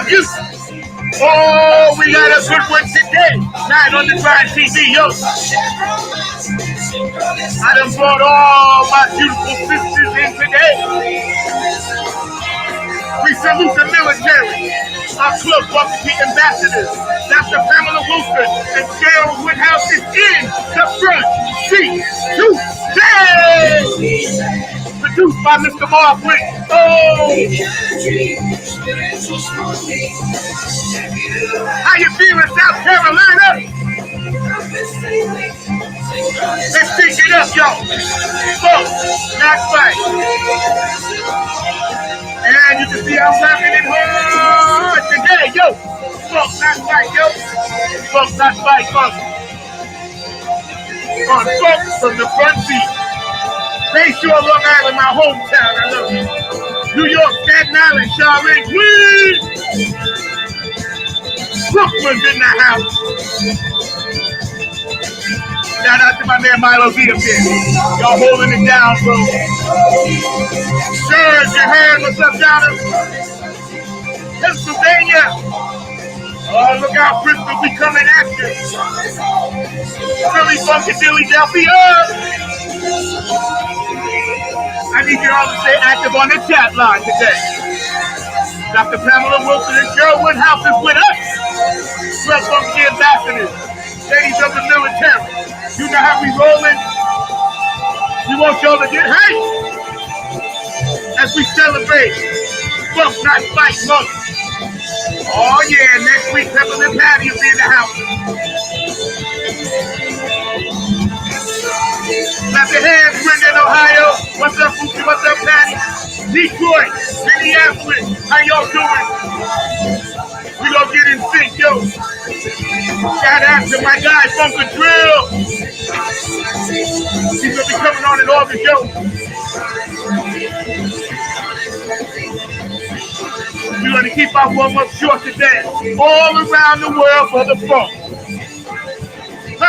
on you. Oh, we got a good one today. Night on the Grind TV, yo. I done brought all my beautiful sisters in today. We salute the military, our Club Buckety ambassadors, Dr. Pamela Wilson and Cheryl Woodhouse is in the front seat today. Produced by Mr. Mark Wick. Oh! How you feeling, South Carolina? Let's pick it up, y'all. Folks, not fight. And you can see I'm rocking it hard today, yo. Folks, not fight, yo. Folks, not fight, folks. On folks from the front seat. Bay Shore, Long Island, my hometown. I love you. New York, Staten Island, Charlotte, Queens. Brooklyn's in the house. Shout out to my man Milo V up there. Y'all holding it down, bro. Serge, you heard what's up, Donna? Pennsylvania. Oh, look out, Bristol, we coming at you. Philly, Funky, Philadelphia. I need you all to stay active on the chat line today. Dr. Pamela Wilson and Cheryl Woodhouse is with us. Club Funky ambassadors, ladies of the military. You know how we rolling. We want y'all to get hyped as we celebrate Funk Not Fight Month. Oh yeah, next week Peppermint Patty will be in the house. Clap your hands, Brendan, Ohio. What's up, Fuki? What's up, Patty? Detroit, Minneapolis, how y'all doing? We gonna get in sync, yo. Shout out to my guy, Funka Drill. He's gonna be coming on in August, yo. We're gonna keep our warm-up short today. All around the world for the funk. Oh.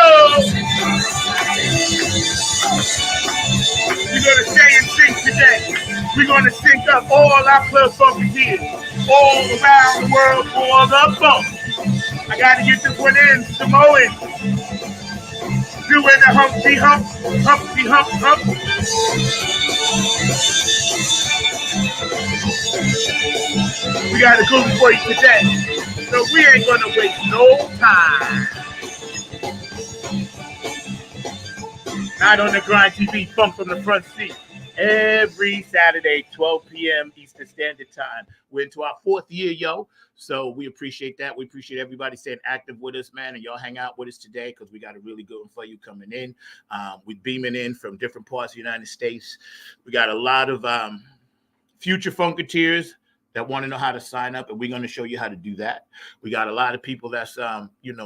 We're gonna stay in sync today. We're gonna sync up all our Club Funky kids all around the world for the funk. I gotta get this one in, Samoan. Doing the Humpty Hump, Humpty Hump, Hump. We got a good one for you today, so we ain't gonna waste no time. Night on the Grind TV, Funk from the front seat. Every Saturday, 12 p.m. Eastern Standard Time. We're into our 4th year, yo. So we appreciate that. We appreciate everybody staying active with us, man. And y'all hang out with us today because we got a really good one for you coming in. We're beaming in from different parts of the United States. We got a lot of future Funketeers that want to know how to sign up, and we're going to show you how to do that. We got a lot of people that's,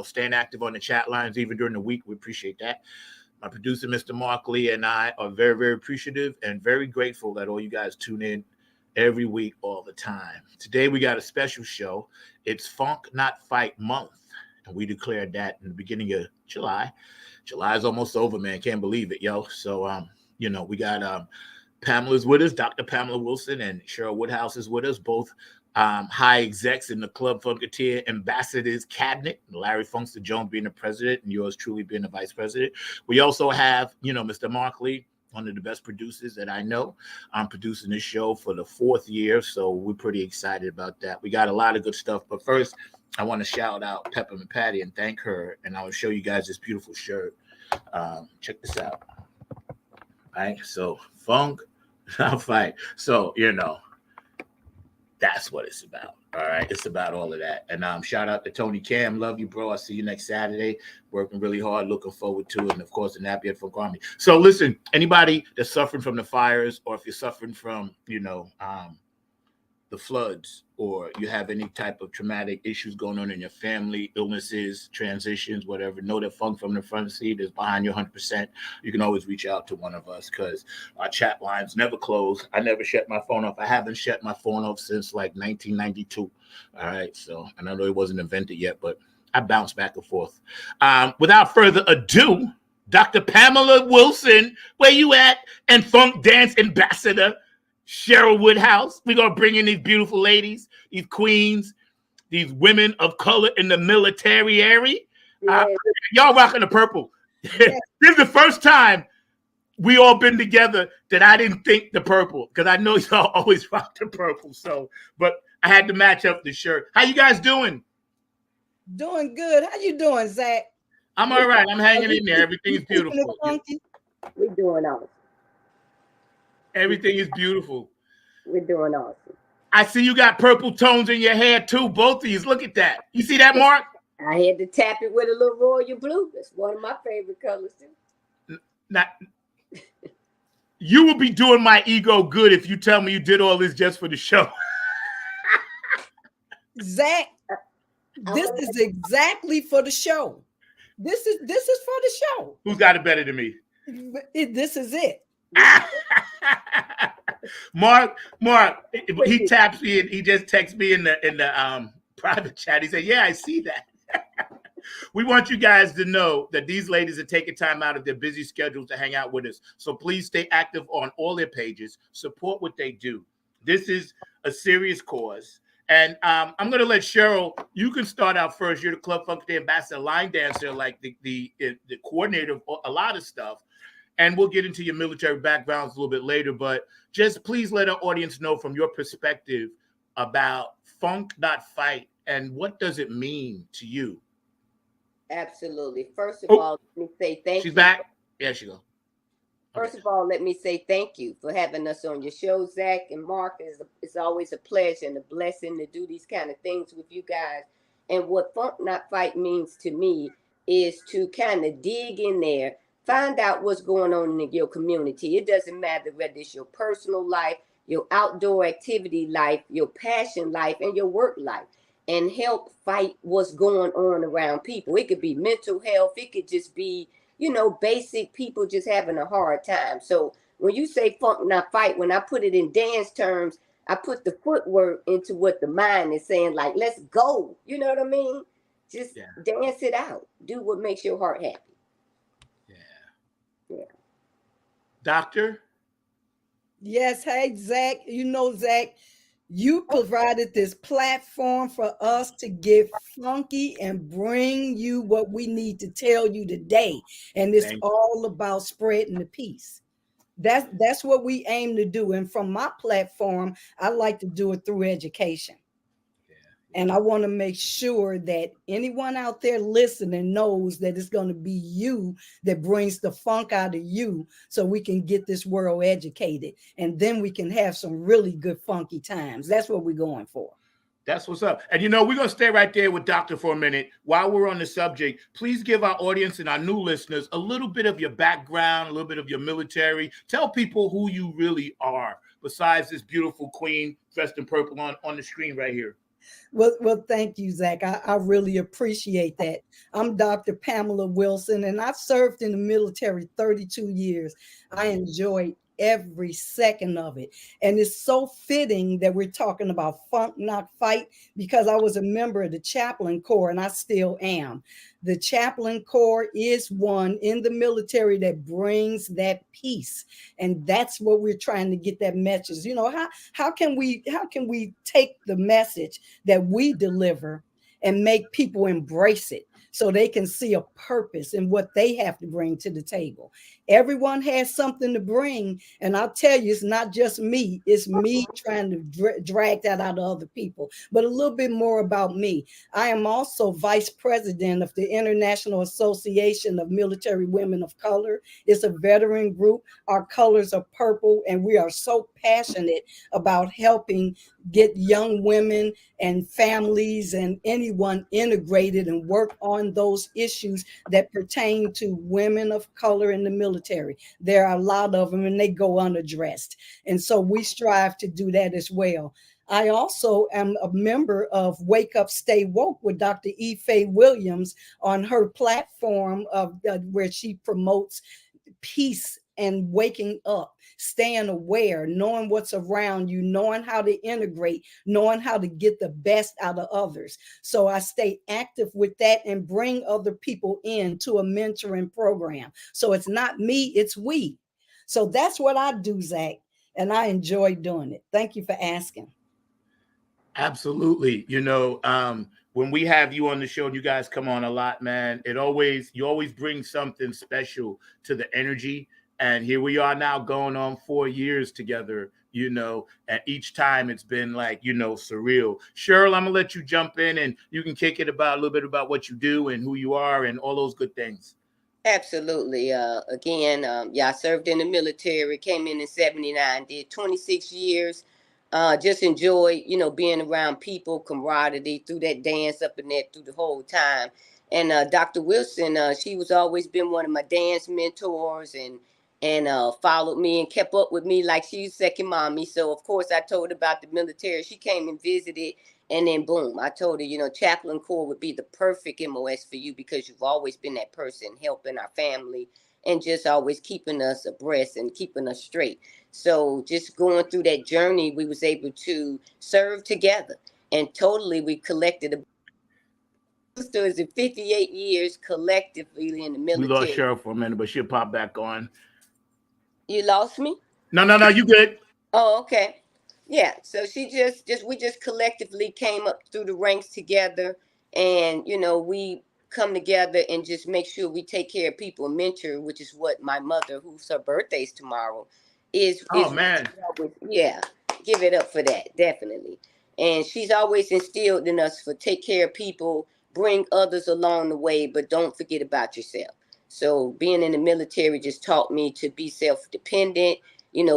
staying active on the chat lines even during the week. We appreciate that. My producer, Mr. Mark Lee, and I are very, very appreciative and very grateful that all you guys tune in every week, all the time. Today, we got a special show. It's Funk Not Fight Month, and we declared that in the beginning of July. July is almost over, man. Can't believe it, yo. So, we got Pamela's with us, Dr. Pamela Wilson, and Cheryl Woodhouse is with us, both high execs in the Club Funketeer Ambassadors Cabinet, Larry Funkster Jones being the president and yours truly being the vice president. We also have, Mr. Mark Lee, one of the best producers that I know. I'm producing this show for the 4th year, so we're pretty excited about that. We got a lot of good stuff, but first, I want to shout out Peppermint Patty and thank her, and I will show you guys this beautiful shirt. Check this out. All right, so Funk Not Fight. So, that's what it's about. All right. It's about all of that. And shout out to Tony Cam. Love you, bro. I'll see you next Saturday. Working really hard. Looking forward to it. And of course, the Napier Funk Army. So listen, anybody that's suffering from the fires, or if you're suffering from, the floods, or you have any type of traumatic issues going on in your family, illnesses, transitions, whatever, know that Funk from the front seat is behind you 100%. You can always reach out to one of us because our chat lines never close. I never shut my phone off. I haven't shut my phone off since like 1992. All right. So, and I know it wasn't invented yet, but I bounce back and forth. Without further ado, Dr. Pamela Wilson, where you at? And Funk Dance Ambassador Cheryl Woodhouse. We're going to bring in these beautiful ladies, these queens. these women of color in the military area. Yeah. Y'all rocking the purple. Yeah. This is the first time we all been together that I didn't think the purple, because I know y'all always rock the purple. So, but I had to match up the shirt. How you guys doing? Doing good. How you doing, Zach? I'm all right. I'm hanging Are you in there. Everything's you keeping it beautiful. funky? We're doing awesome. Everything is beautiful. We're doing awesome. I see you got purple tones in your hair too, both of you. Look at that. You see that, Mark? I had to tap it with a little royal blue. That's one of my favorite colors too. Not, you will be doing my ego good if you tell me you did all this just for the show. Zach, this is exactly for the show. This is for the show. Who's got it better than me? This is it. Mark, he taps me and he just texts me in the private chat. He said, "Yeah, I see that." We want you guys to know that these ladies are taking time out of their busy schedules to hang out with us. So please stay active on all their pages. Support what they do. This is a serious cause. And I'm going to let Cheryl, you can start out first. You're the Club Funk Day ambassador, line dancer, like the coordinator of a lot of stuff. And we'll get into your military backgrounds a little bit later. But just please let our audience know from your perspective about Funk Not Fight and what does it mean to you? Absolutely. First of all, let me say thank you. She's back? Yeah, she go. First of all, let me say thank you for having us on your show, Zach and Mark. It's always a pleasure and a blessing to do these kind of things with you guys. And what Funk Not Fight means to me is to kind of dig in there, find out what's going on in your community. It doesn't matter whether it's your personal life, your outdoor activity life, your passion life, and your work life, and help fight what's going on around people. It could be mental health. It could just be, basic people just having a hard time. So when you say Funk Not Fight, when I put it in dance terms, I put the footwork into what the mind is saying, like, let's go. You know what I mean? Just dance it out. Do what makes your heart happy. Yeah. Doctor? Yes. Hey, Zach. Zach, you provided this platform for us to get funky and bring you what we need to tell you today. And it's all about spreading the peace. That's what we aim to do. And from my platform, I like to do it through education. And I want to make sure that anyone out there listening knows that it's going to be you that brings the funk out of you so we can get this world educated. And then we can have some really good funky times. That's what we're going for. That's what's up. And, we're going to stay right there with Doctor for a minute. While we're on the subject, please give our audience and our new listeners a little bit of your background, a little bit of your military. Tell people who you really are, besides this beautiful queen dressed in purple on the screen right here. Well, thank you, Zach. I really appreciate that. I'm Dr. Pamela Wilson, and I've served in the military 32 years. I enjoyed every second of it. And it's so fitting that we're talking about Funk Not Fight, because I was a member of the Chaplain Corps, and I still am. The Chaplain Corps is one in the military that brings that peace. And that's what we're trying to get that message. How can we take the message that we deliver and make people embrace it so they can see a purpose in what they have to bring to the table? Everyone has something to bring. And I'll tell you, it's not just me. It's me trying to drag that out of other people. But a little bit more about me. I am also vice president of the International Association of Military Women of Color. It's a veteran group. Our colors are purple, and we are so passionate about helping get young women and families and anyone integrated and work on those issues that pertain to women of color in the military. There are a lot of them, and they go unaddressed. And so we strive to do that as well. I also am a member of Wake Up, Stay Woke with Dr. Ife Williams on her platform of where she promotes peace and waking up, staying aware, knowing what's around you, knowing how to integrate, knowing how to get the best out of others. So I stay active with that and bring other people into a mentoring program. So it's not me, it's we. So that's what I do, Zach, and I enjoy doing it. Thank you for asking. Absolutely. When we have you on the show and you guys come on a lot, man, you always bring something special to the energy. And here we are now going on 4 years together, and each time it's been like, surreal. Cheryl, I'm gonna let you jump in and you can kick it about a little bit about what you do and who you are and all those good things. Absolutely. Again, yeah, I served in the military, came in 79, did 26 years. Just enjoyed, being around people, camaraderie through that dance up in there through the whole time. And Dr. Wilson, she was always been one of my dance mentors and followed me and kept up with me like she's second mommy. So of course I told her about the military. She came and visited. And then boom, I told her, Chaplain Corps would be the perfect MOS for you because you've always been that person helping our family and just always keeping us abreast and keeping us straight. So just going through that journey, we was able to serve together and totally we collected a sister in 58 years collectively in the We lost military. Cheryl for a minute, but she'll pop back on. You lost me? No, you good. Oh, okay. Yeah. So she just we just collectively came up through the ranks together and we come together and just make sure we take care of people, mentor, which is what my mother, who's her birthday's tomorrow, Oh is what man. she always, yeah, give it up for that, definitely. And she's always instilled in us for take care of people, bring others along the way, but don't forget about yourself. So being in the military just taught me to be self-dependent,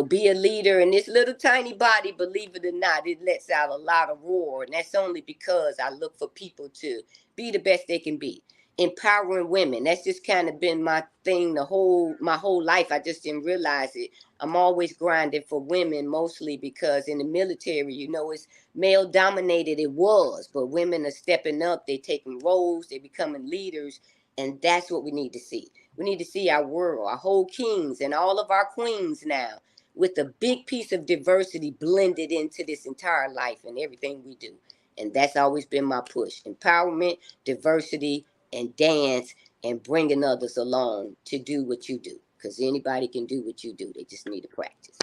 be a leader in this little tiny body. Believe it or not, it lets out a lot of roar. And that's only because I look for people to be the best they can be. Empowering women. That's just kind of been my thing my whole life. I just didn't realize it. I'm always grinding for women, mostly because in the military, it's male dominated. It was, but women are stepping up. They taking roles. They becoming leaders. And that's what we need to see. We need to see our world, our whole kings and all of our queens now with a big piece of diversity blended into this entire life and everything we do. And that's always been my push. Empowerment, diversity, and dance, and bringing others along to do what you do. Because anybody can do what you do. They just need to practice.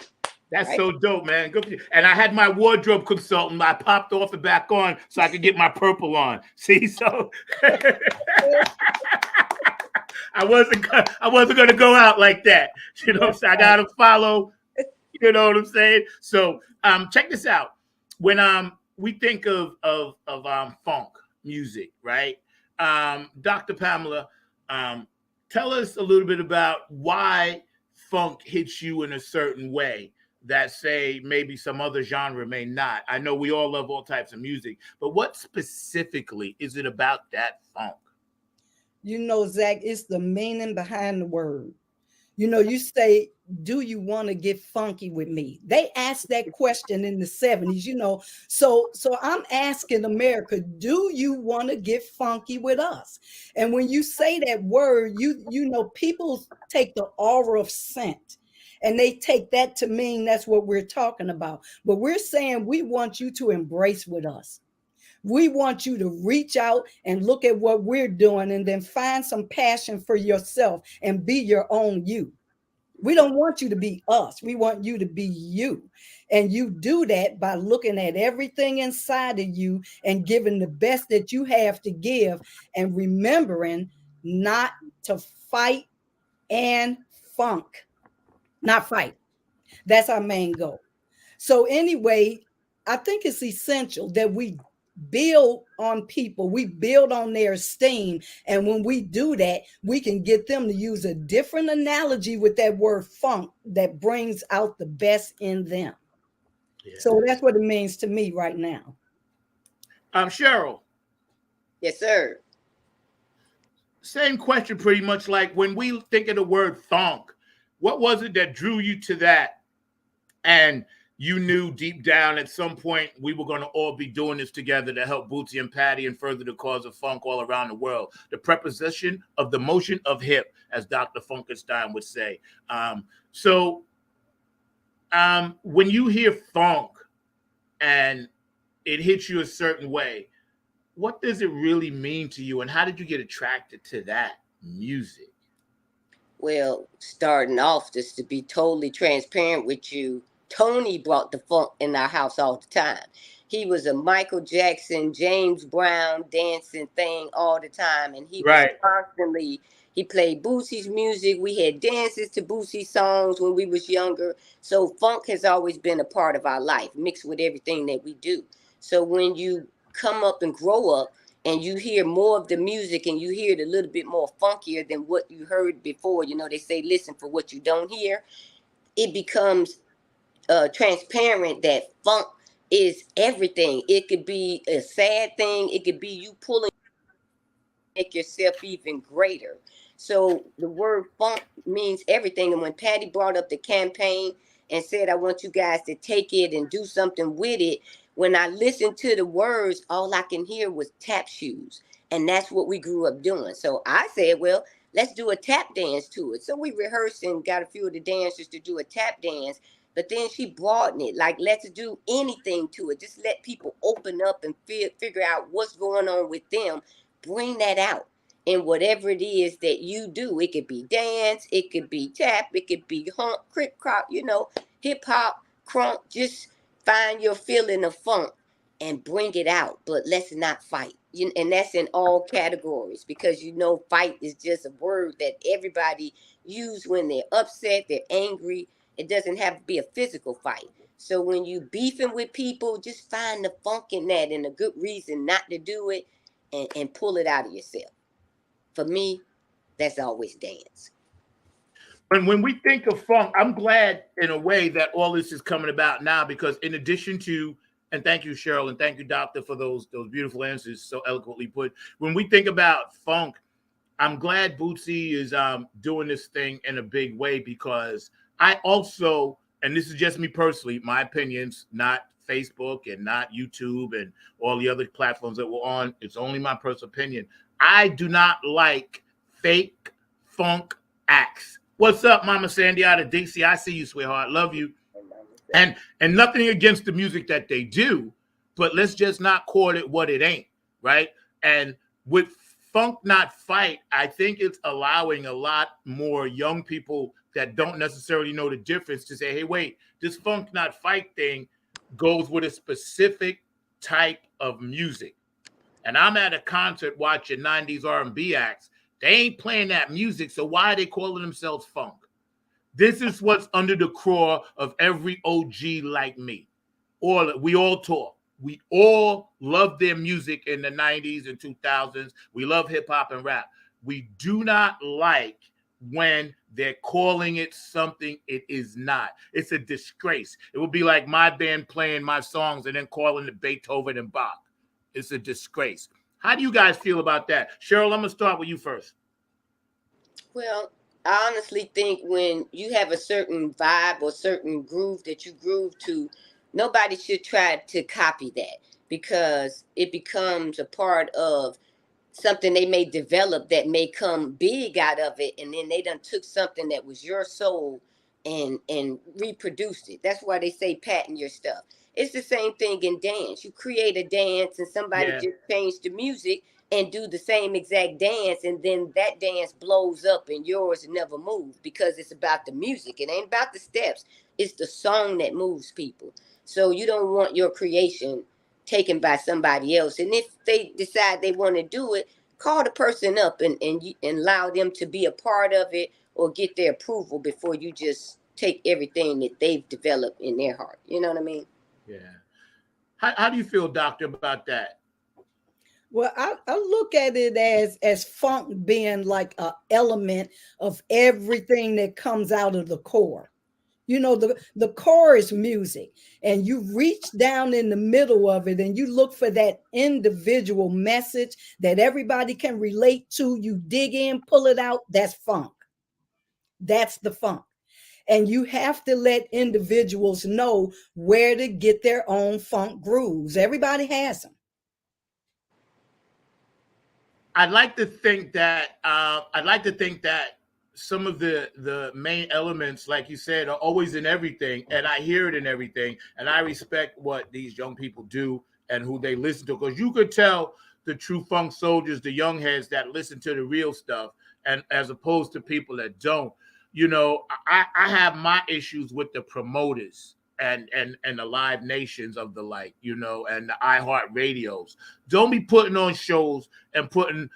That's Right? so dope, man. Good for you. And I had my wardrobe consultant. I popped off and back on so I could get my purple on. See, so I wasn't gonna go out like that. So I gotta follow. You know what I'm saying? So check this out. When we think of funk music, right? Dr. Pamela, tell us a little bit about why funk hits you in a certain way that say maybe some other genre may not. I know we all love all types of music, but what specifically is it about that funk? Zach, it's the meaning behind the word. You say, do you want to get funky with me? They asked that question in the 70s, So I'm asking America, do you want to get funky with us? And when you say that word, people take the aura of scent and they take that to mean that's what we're talking about. But we're saying we want you to embrace with us. We want you to reach out and look at what we're doing and then find some passion for yourself and be your own you. We don't want you to be us. We want you to be you. And you do that by looking at everything inside of you and giving the best that you have to give and remembering not to fight and funk, not fight. That's our main goal. So anyway, I think it's essential that we build on people, we build on their esteem. And when we do that, we can get them to use a different analogy with that word funk that brings out the best in them. Yeah. So that's what it means to me right now. Cheryl. Yes, sir. Same question, pretty much like when we think of the word funk, what was it that drew you to that? And you knew deep down at some point we were going to all be doing this together to help Bootsy and Patty and further the cause of funk all around the world. The preposition of the motion of hip, as Dr. Funkenstein would say. When you hear funk and it hits you a certain way, what does it really mean to you? And how did you get attracted to that music? Well, starting off, just to be totally transparent with you, Tony brought the funk in our house all the time. He was a Michael Jackson, James Brown dancing thing all the time. And he was Right. constantly, he played Boosie's music. We had dances to Boosie songs when we was younger. So funk has always been a part of our life, mixed with everything that we do. So when you come up and grow up and you hear more of the music and you hear it a little bit more funkier than what you heard before, you know, they say, listen for what you don't hear. It becomes transparent that funk is everything. It could be a sad thing. It could be you pulling make yourself even greater. So the word funk means everything. And when Patty brought up the campaign and said, I want you guys to take it and do something with it, when I listened to the words, all I can hear was tap shoes. And that's what we grew up doing. So I said, well, let's do a tap dance to it. So we rehearsed and got a few of the dancers to do a tap dance. But then she broadened it, like, let's do anything to it. Just let people open up and figure out what's going on with them. Bring that out in whatever it is that you do. It could be dance, it could be tap, it could be hump, crip crop, you know, hip hop, crunk. Just find your feeling of funk and bring it out. But let's not fight. And that's in all categories, because you know fight is just a word that everybody use when they're upset, they're angry. It doesn't have to be a physical fight. So when you beefing with people, just find the funk in that and a good reason not to do it, and pull it out of yourself. For me, that's always dance. And when we think of funk, I'm glad in a way that all this is coming about now, because in addition to, and thank you, Cheryl, and thank you, Doctor, for those beautiful answers so eloquently put. When we think about funk, I'm glad Bootsy is doing this thing in a big way, because I also, and this is just me personally, my opinions, not Facebook and not YouTube and all the other platforms that we're on. It's only my personal opinion. I do not like fake funk acts. What's up, Mama Sandy out of DC? I see you, sweetheart. Love you. And nothing against the music that they do, but let's just not call it what it ain't, right? And with Funk Not Fight, I think it's allowing a lot more young people that don't necessarily know the difference to say, hey, wait, this Funk Not Fight thing goes with a specific type of music. And I'm at a concert watching 90s R&B acts. They ain't playing that music, so why are they calling themselves funk? This is what's under the craw of every OG like me. We all talk. We all love their music in the 90s and 2000s. We love hip hop and rap. We do not like when they're calling it something it is not. It's a disgrace. It would be like my band playing my songs and then calling it Beethoven and Bach. It's a disgrace. How do you guys feel about that? Cheryl, I'm going to start with you first. Well, I honestly think when you have a certain vibe or certain groove that you groove to, nobody should try to copy that, because it becomes a part of something they may develop that may come big out of it, and then they done took something that was your soul and reproduced it. That's why they say patent your stuff. It's the same thing in dance. You create a dance and somebody just changed the music and do the same exact dance, and then that dance blows up and yours never moves, because it's about the music. It ain't about the steps. It's the song that moves people. So you don't want your creation taken by somebody else. And if they decide they want to do it, call the person up and allow them to be a part of it, or get their approval before you just take everything that they've developed in their heart. You know what I mean? Yeah. How do you feel, Doctor, about that? Well, I look at it as funk being like an element of everything that comes out of the core. You know, the core is music, and you reach down in the middle of it and you look for that individual message that everybody can relate to. You dig in, pull it out. That's funk. That's the funk. And you have to let individuals know where to get their own funk grooves. Everybody has them. I'd like to think that some of the main elements, like you said, are always in everything, and I hear it in everything, and I respect what these young people do and who they listen to, because you could tell the true funk soldiers, the young heads that listen to the real stuff, and as opposed to people that don't. You know, I have my issues with the promoters and the Live Nations of the like, and the iHeart radios. Don't be putting on shows and putting,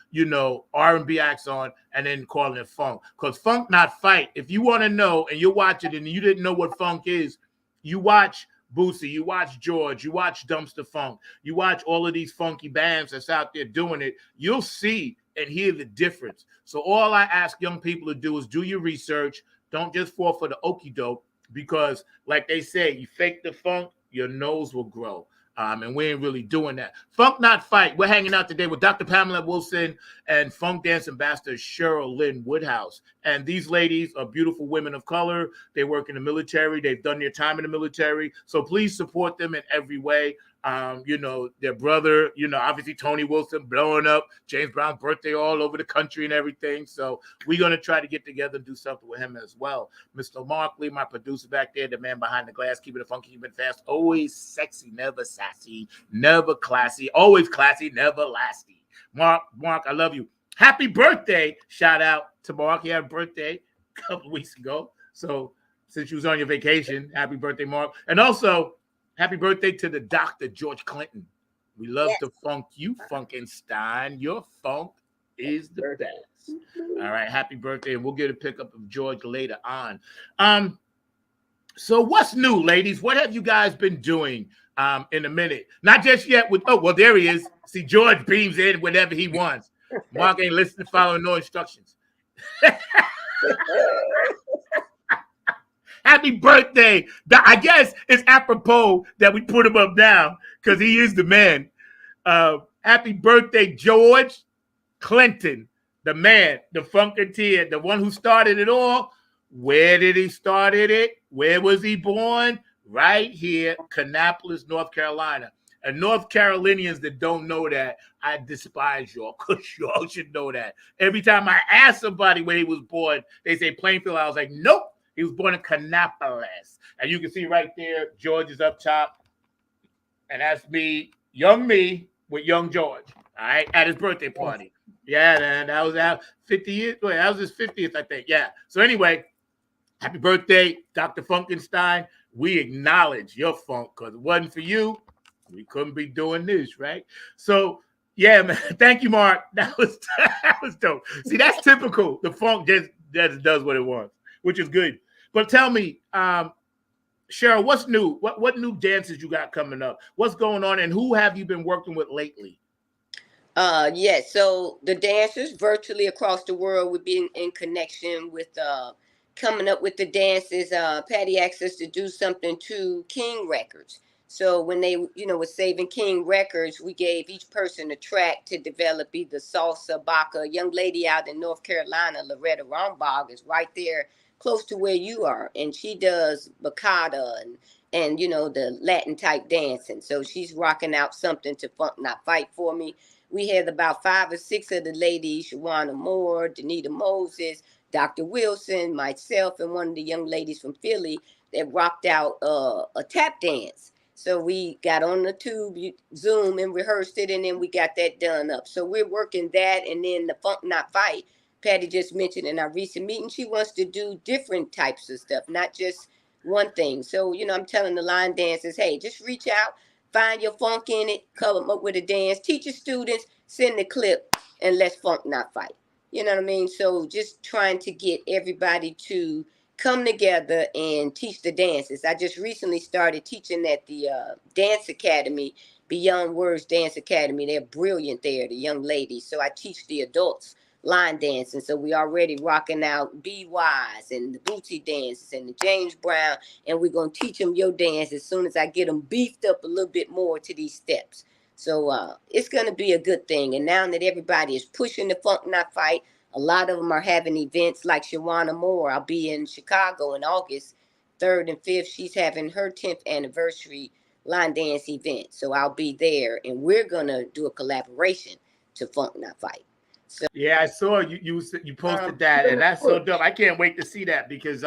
R&B acts on and then calling it funk. Because funk not fight. If you want to know and you watch it and you didn't know what funk is, you watch Boosie, you watch George, you watch Dumpster Funk, you watch all of these funky bands that's out there doing it, you'll see and hear the difference. So all I ask young people to do is do your research. Don't just fall for the okie doke, because like they say, you fake the funk, your nose will grow. And we ain't really doing that. Funk Not Fight. We're hanging out today with Dr. Pamela Wilson and funk dance ambassador Cheryl Lynn Woodhouse. And these ladies are beautiful women of color. They work in the military. They've done their time in the military. So please support them in every way. Their brother, obviously Tony Wilson blowing up James Brown's birthday all over the country and everything. So we're going to try to get together and do something with him as well. Mr. Markley, my producer back there, the man behind the glass, keeping it funky, keeping it fast, always sexy, never sassy, never classy, always classy, never lasty. Mark, I love you. Happy birthday. Shout out to Mark. He had a birthday a couple of weeks ago. So since you was on your vacation, happy birthday, Mark. And also, happy birthday to the Dr. George Clinton. We love to funk you, Funkenstein. Your funk is the best. All right, happy birthday. And we'll get a pickup of George later on. So what's new, ladies? What have you guys been doing in a minute? Not just yet with, there he is. See, George beams in whenever he wants. Mark ain't listening, following no instructions. Happy birthday. I guess it's apropos that we put him up now because he is the man. Happy birthday, George Clinton, the man, the funketeer, the one who started it all. Where did he start it? Where was he born? Right here, Kannapolis, North Carolina. And North Carolinians that don't know that, I despise y'all, because y'all should know that. Every time I ask somebody where he was born, they say Plainfield. I was like, nope. He was born in Kannapolis. And you can see right there, George is up top. And that's me with young George, all right, at his birthday party. Yeah, man, that was out 50 years. Wait, that was his 50th, I think. Yeah. So anyway, happy birthday, Dr. Funkenstein. We acknowledge your funk, because it wasn't for you, we couldn't be doing this, right? So, yeah, man, thank you, Mark. That was dope. See, that's typical. The funk just does what it wants, which is good. But tell me, Cheryl, what's new? What new dances you got coming up? What's going on, and who have you been working with lately? Yes. So the dancers virtually across the world would be in connection with coming up with the dances. Patty asked us to do something to King Records. So when they, was saving King Records, we gave each person a track to develop either salsa, baka. A young lady out in North Carolina, Loretta Rombog, is right there close to where you are, and she does bachata and the Latin type dancing. So she's rocking out something to Funk Not Fight for me. We had about 5 or 6 of the ladies, Shawana Moore, Danita Moses, Dr. Wilson, myself, and one of the young ladies from Philly that rocked out a tap dance. So we got on the tube, Zoom, and rehearsed it, and then we got that done up. So we're working that, and then the Funk Not Fight. Patty just mentioned in our recent meeting, she wants to do different types of stuff, not just one thing. So, I'm telling the line dancers, hey, just reach out, find your funk in it, come up with a dance, teach your students, send the clip, and let's Funk Not Fight. You know what I mean? So just trying to get everybody to come together and teach the dances. I just recently started teaching at the Dance Academy, Beyond Words Dance Academy. They're brilliant there, the young ladies. So I teach the adults line dancing. So we already rocking out BYs and the booty dances and the James Brown, and we're going to teach them your dance as soon as I get them beefed up a little bit more to these steps. So it's going to be a good thing. And now that everybody is pushing the Funk Not Fight, a lot of them are having events like Shawana Moore. I'll be in Chicago in August 3rd and 5th. She's having her 10th anniversary line dance event. So I'll be there, and we're going to do a collaboration to Funk Not Fight. So, yeah, I saw you posted that, and that's so dope. I can't wait to see that, because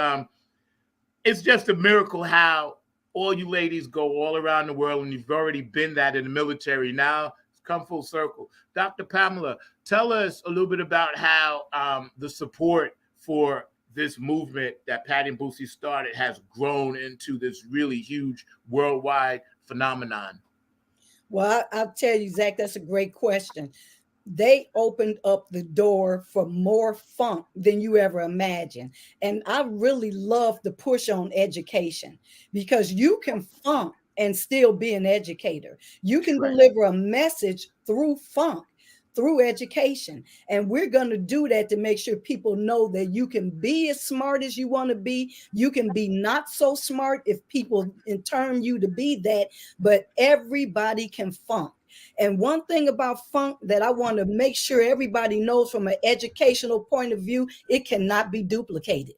it's just a miracle how all you ladies go all around the world, and you've already been that in the military. Now it's come full circle. Dr. Pamela, tell us a little bit about how the support for this movement that Patty and Boosie started has grown into this really huge worldwide phenomenon? Well, I'll tell you, Zach, that's a great question. They opened up the door for more funk than you ever imagined. And I really love the push on education, because you can funk and still be an educator. You can Right. deliver a message through funk, through education. And we're going to do that to make sure people know that you can be as smart as you want to be. You can be not so smart if people term you to be that, but everybody can funk. And one thing about funk that I want to make sure everybody knows from an educational point of view, it cannot be duplicated.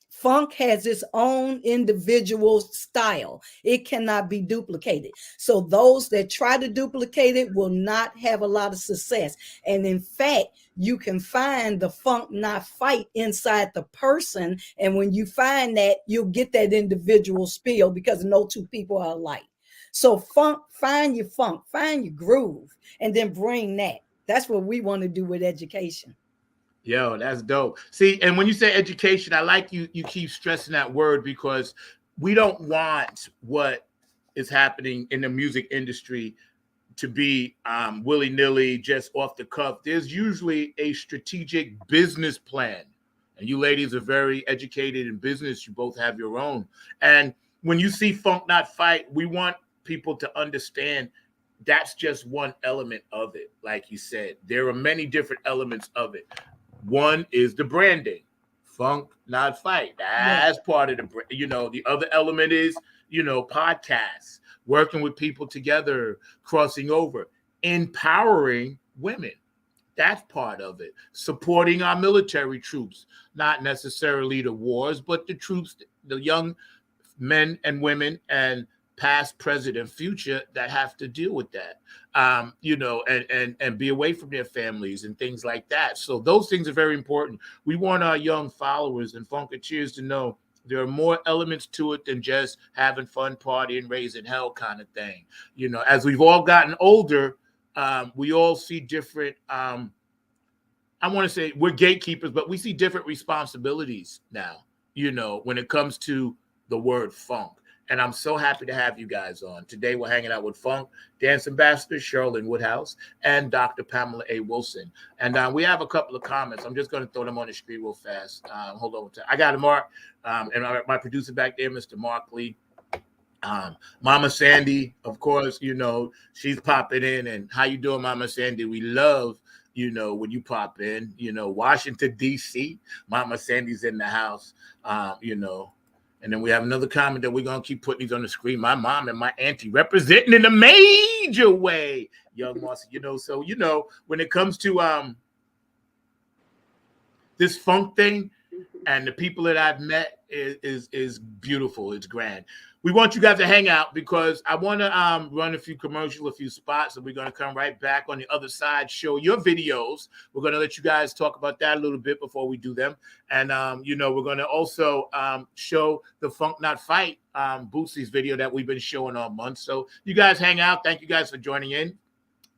Funk has its own individual style. It cannot be duplicated. So those that try to duplicate it will not have a lot of success. And in fact, you can find the funk not fight inside the person. And when you find that, you'll get that individual spiel, because no two people are alike. So find your funk, find your groove, and then bring that. That's what we want to do with education. Yo, that's dope. See, and when you say education, I like you keep stressing that word, because we don't want what is happening in the music industry to be willy-nilly, just off the cuff. There's usually a strategic business plan. And you ladies are very educated in business. You both have your own. And when you see Funk Not Fight, we want people to understand that's just one element of it. Like you said, there are many different elements of it. One is the branding, Funk Not Fight. That's part of the, the other element is, podcasts, working with people together, crossing over, empowering women. That's part of it. Supporting our military troops, not necessarily the wars, but the troops, the young men and women and past, present, and future that have to deal with that, and be away from their families and things like that. So those things are very important. We want our young followers and Funketeers to know there are more elements to it than just having fun, partying, raising hell kind of thing. As we've all gotten older, we all see different, I want to say we're gatekeepers, but we see different responsibilities now, when it comes to the word funk. And I'm so happy to have you guys on. Today, we're hanging out with Funk Dance Ambassador Sherilyn Woodhouse and Dr. Pamela A. Wilson. And we have a couple of comments. I'm just going to throw them on the screen real fast. Hold on. I got it, Mark. And my producer back there, Mr. Mark Lee. Mama Sandy, of course, she's popping in. And how you doing, Mama Sandy? We love, when you pop in. Washington, D.C. Mama Sandy's in the house, And then we have another comment that we're going to keep putting these on the screen. My mom and my auntie representing in a major way. Young Marcy, so, when it comes to this funk thing and the people that I've met is beautiful. It's grand. We want you guys to hang out because I want to run a few commercials, a few spots, and we're going to come right back on the other side, show your videos. We're going to let you guys talk about that a little bit before we do them. And, we're going to also show the Funk Not Fight Boosie's video that we've been showing all month. So you guys hang out. Thank you guys for joining in.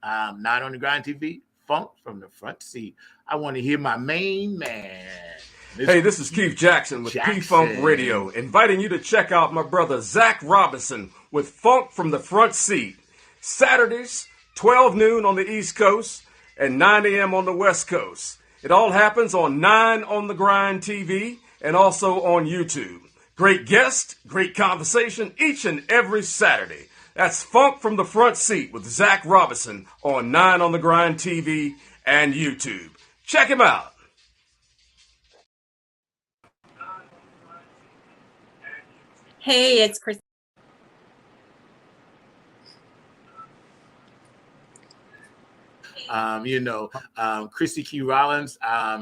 Not on the Grind TV, Funk from the Front Seat. I want to hear my main man. Hey, this is Keith Jackson with P-Funk Radio, inviting you to check out my brother Zach Robinson with Funk from the Front Seat. Saturdays, 12 noon on the East Coast and 9 a.m. on the West Coast. It all happens on 9 on the Grind TV and also on YouTube. Great guest, great conversation each and every Saturday. That's Funk from the Front Seat with Zach Robinson on 9 on the Grind TV and YouTube. Check him out. Hey, it's Chris. Chrissy Key Rollins.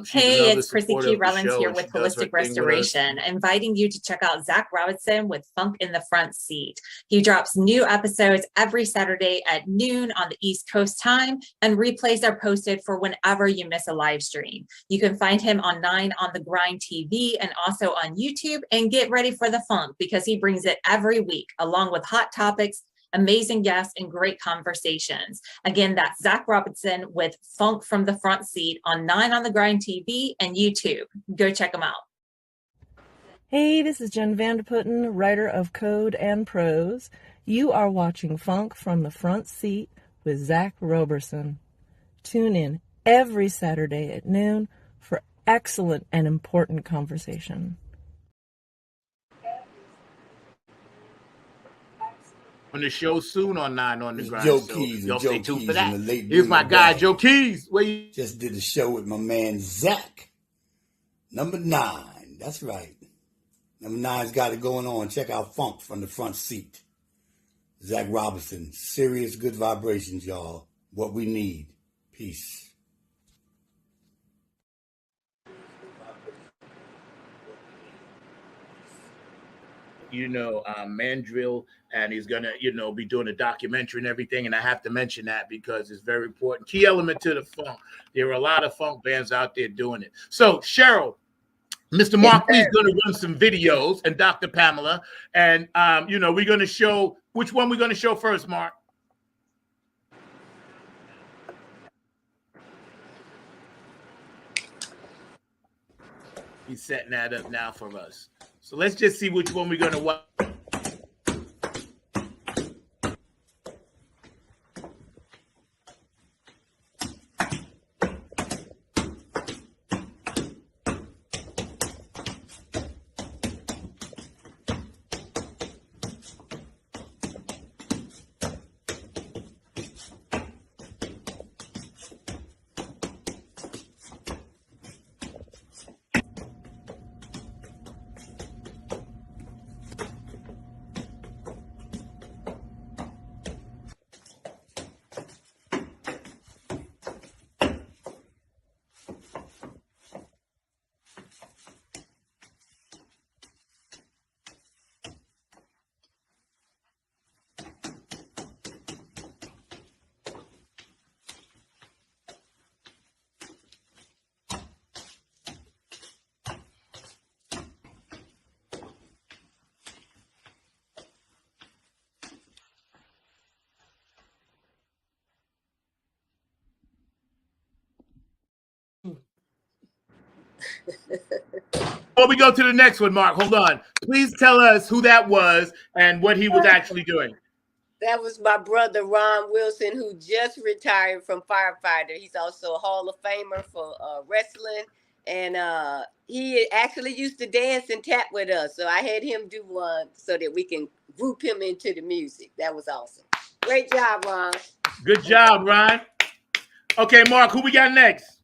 Hey, it's Chrissy Key Rollins here with Holistic Restoration, inviting you to check out Zach Robinson with Funk in the Front Seat. He drops new episodes every Saturday at noon on the East Coast time, and replays are posted for whenever you miss a live stream. You can find him on 9 on the Grind TV and also on YouTube, and get ready for the funk because he brings it every week along with hot topics, amazing guests, and great conversations. Again, that's Zach Robinson with Funk from the Front Seat on 9 on the Grind TV and YouTube. Go check him out. Hey, this is Jen Vanderputten, writer of Code and Prose. You are watching Funk from the Front Seat with Zach Roberson. Tune in every Saturday at noon for excellent and important conversation. On the show soon on 9 on the Grind. Joe So Keys y'all and Joe stay tuned Keys for that. and the late Here's my guy, Joe Keys. Where you just did a show with my man Zach. Number 9. That's right. Number 9's got it going on. Check out Funk from the Front Seat. Zach Robinson. Serious good vibrations, y'all. What we need. Peace. Mandrill, and he's gonna, be doing a documentary and everything. And I have to mention that because it's very important. Key element to the funk. There are a lot of funk bands out there doing it. So Cheryl, Mr. Mark is going to run some videos, and Dr. Pamela, and we're going to show which one we're going to show first, Mark. He's setting that up now for us. So let's just see which one we're going to watch. Before we go to the next one, Mark, hold on. Please tell us who that was and what he was actually doing. That was my brother, Ron Wilson, who just retired from firefighter. He's also a Hall of Famer for wrestling. And he actually used to dance and tap with us. So I had him do one so that we can group him into the music. That was awesome. Great job, Ron. Good job, Ron. Okay, Mark, who we got next?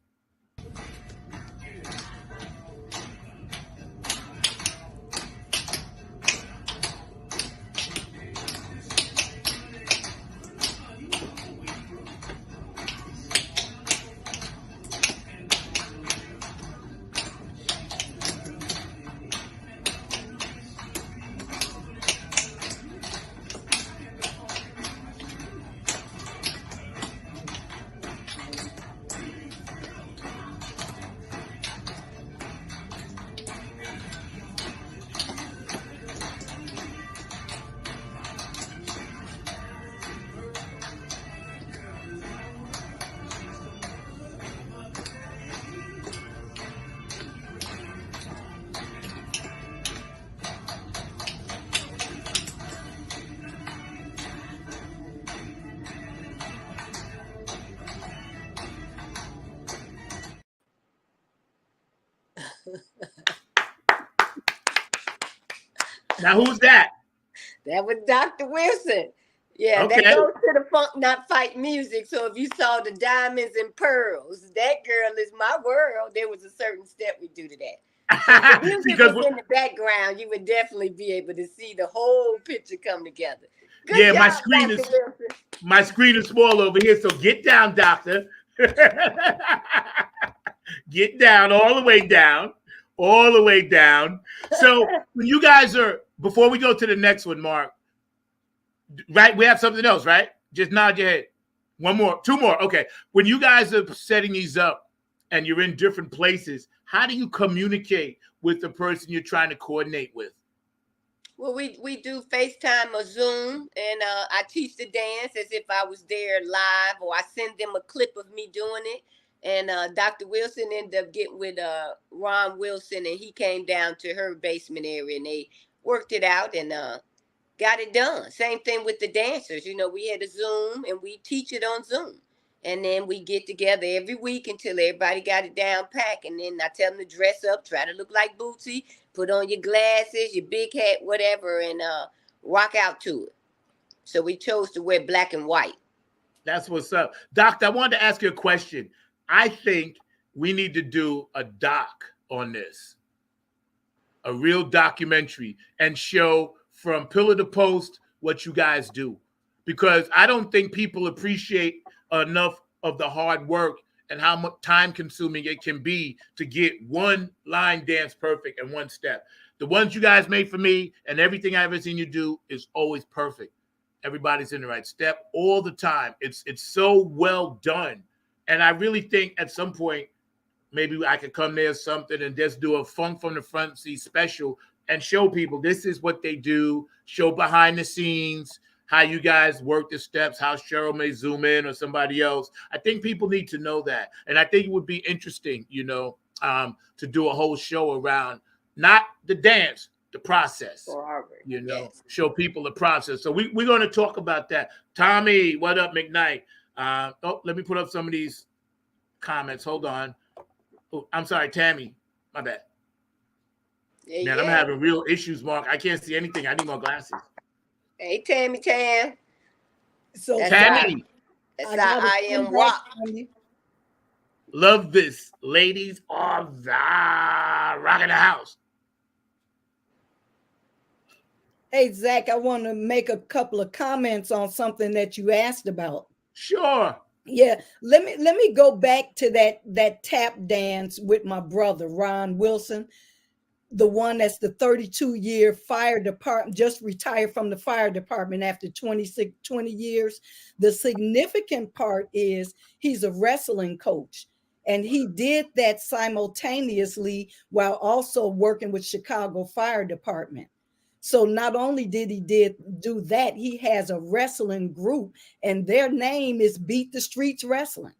Now, who's that? That was Dr. Wilson. Yeah, okay. That goes to the Funk Not Fight music. So if you saw the Diamonds and Pearls, that girl is my world. There was a certain step we do to that. So if the music was in the background, you would definitely be able to see the whole picture come together. Good job, my screen is small over here. So get down, doctor. Get down, all the way down. All the way down. So when you guys are, before we go to the next one, Mark, right? We have something else, right? Just nod your head. One more, two more. Okay. When you guys are setting these up and you're in different places, how do you communicate with the person you're trying to coordinate with? Well, we do FaceTime or Zoom, and I teach the dance as if I was there live, or I send them a clip of me doing it. And Dr. Wilson ended up getting with Ron Wilson, and he came down to her basement area, and they worked it out and got it done. Same thing with the dancers. You know, we had a Zoom, and we teach it on Zoom. And then we get together every week until everybody got it down pack. And then I tell them to dress up, try to look like Bootsy, put on your glasses, your big hat, whatever, and rock out to it. So we chose to wear black and white. That's what's up. Doctor, I wanted to ask you a question. I think we need to do a doc on this, a real documentary, and show from pillar to post what you guys do. Because I don't think people appreciate enough of the hard work and how much time consuming it can be to get one line dance perfect and one step. The ones you guys made for me and everything I've ever seen you do is always perfect. Everybody's in the right step all the time. It's so well done. And I really think at some point, maybe I could come there or something and just do a Funk from the Front Seat special and show people this is what they do, show behind the scenes, how you guys work the steps, how Cheryl may zoom in or somebody else. I think people need to know that. And I think it would be interesting, to do a whole show around not the dance, the process, Yes. show people the process. So we're going to talk about that. Tommy, what up, McKnight? Let me put up some of these comments. Hold on. Oh, I'm sorry, Tammy. My bad. Man, I'm having real issues, Mark. I can't see anything. I need more glasses. Hey, Tammy Tam. So Tammy. That's our IWOC. Love this. Ladies are rocking the house. Hey, Zach, I want to make a couple of comments on something that you asked about. Sure. Yeah, let me go back to that tap dance with my brother, Ron Wilson, the one that's the 32-year fire department, just retired from the fire department after 20 years. The significant part is he's a wrestling coach, and he did that simultaneously while also working with Chicago Fire Department. So not only did he do that, he has a wrestling group, and their name is Beat the Streets Wrestling.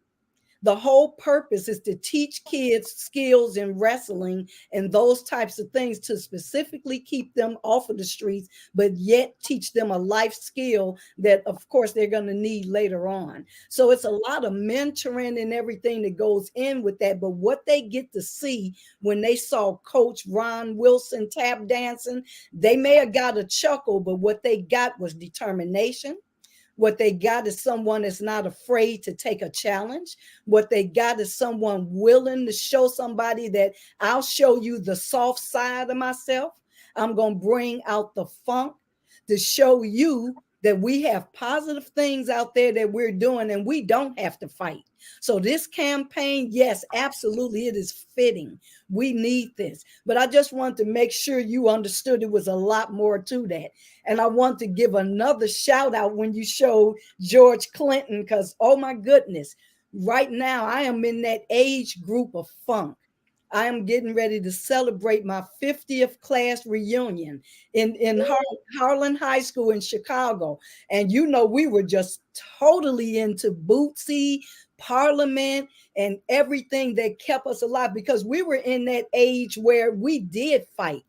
The whole purpose is to teach kids skills in wrestling and those types of things to specifically keep them off of the streets, but yet teach them a life skill that, of course, they're going to need later on. So it's a lot of mentoring and everything that goes in with that. But what they get to see when they saw Coach Ron Wilson tap dancing, they may have got a chuckle, but what they got was determination. What they got is someone that's not afraid to take a challenge. What they got is someone willing to show somebody that I'll show you the soft side of myself. I'm going to bring out the funk to show you that we have positive things out there that we're doing and we don't have to fight. So this campaign, yes, absolutely, it is fitting. We need this. But I just want to make sure you understood it was a lot more to that. And I want to give another shout out when you showed George Clinton, because, oh my goodness, right now I am in that age group of funk. I am getting ready to celebrate my 50th class reunion in Harlan High School in Chicago. And we were just totally into Bootsy, Parliament, and everything that kept us alive, because we were in that age where we did fight.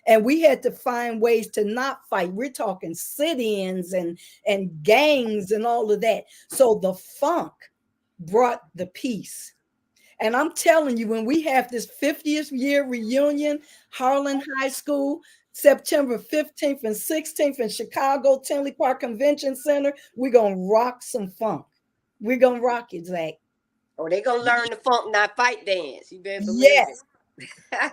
And we had to find ways to not fight. We're talking sit-ins and gangs and all of that. So the funk brought the peace. And I'm telling you, when we have this 50th year reunion, Harlan High School, September 15th and 16th in Chicago, Tinley Park Convention Center, we're going to rock some funk. We're going to rock it, Zach. Oh, they're going to learn the funk, not fight dance. You better believe it.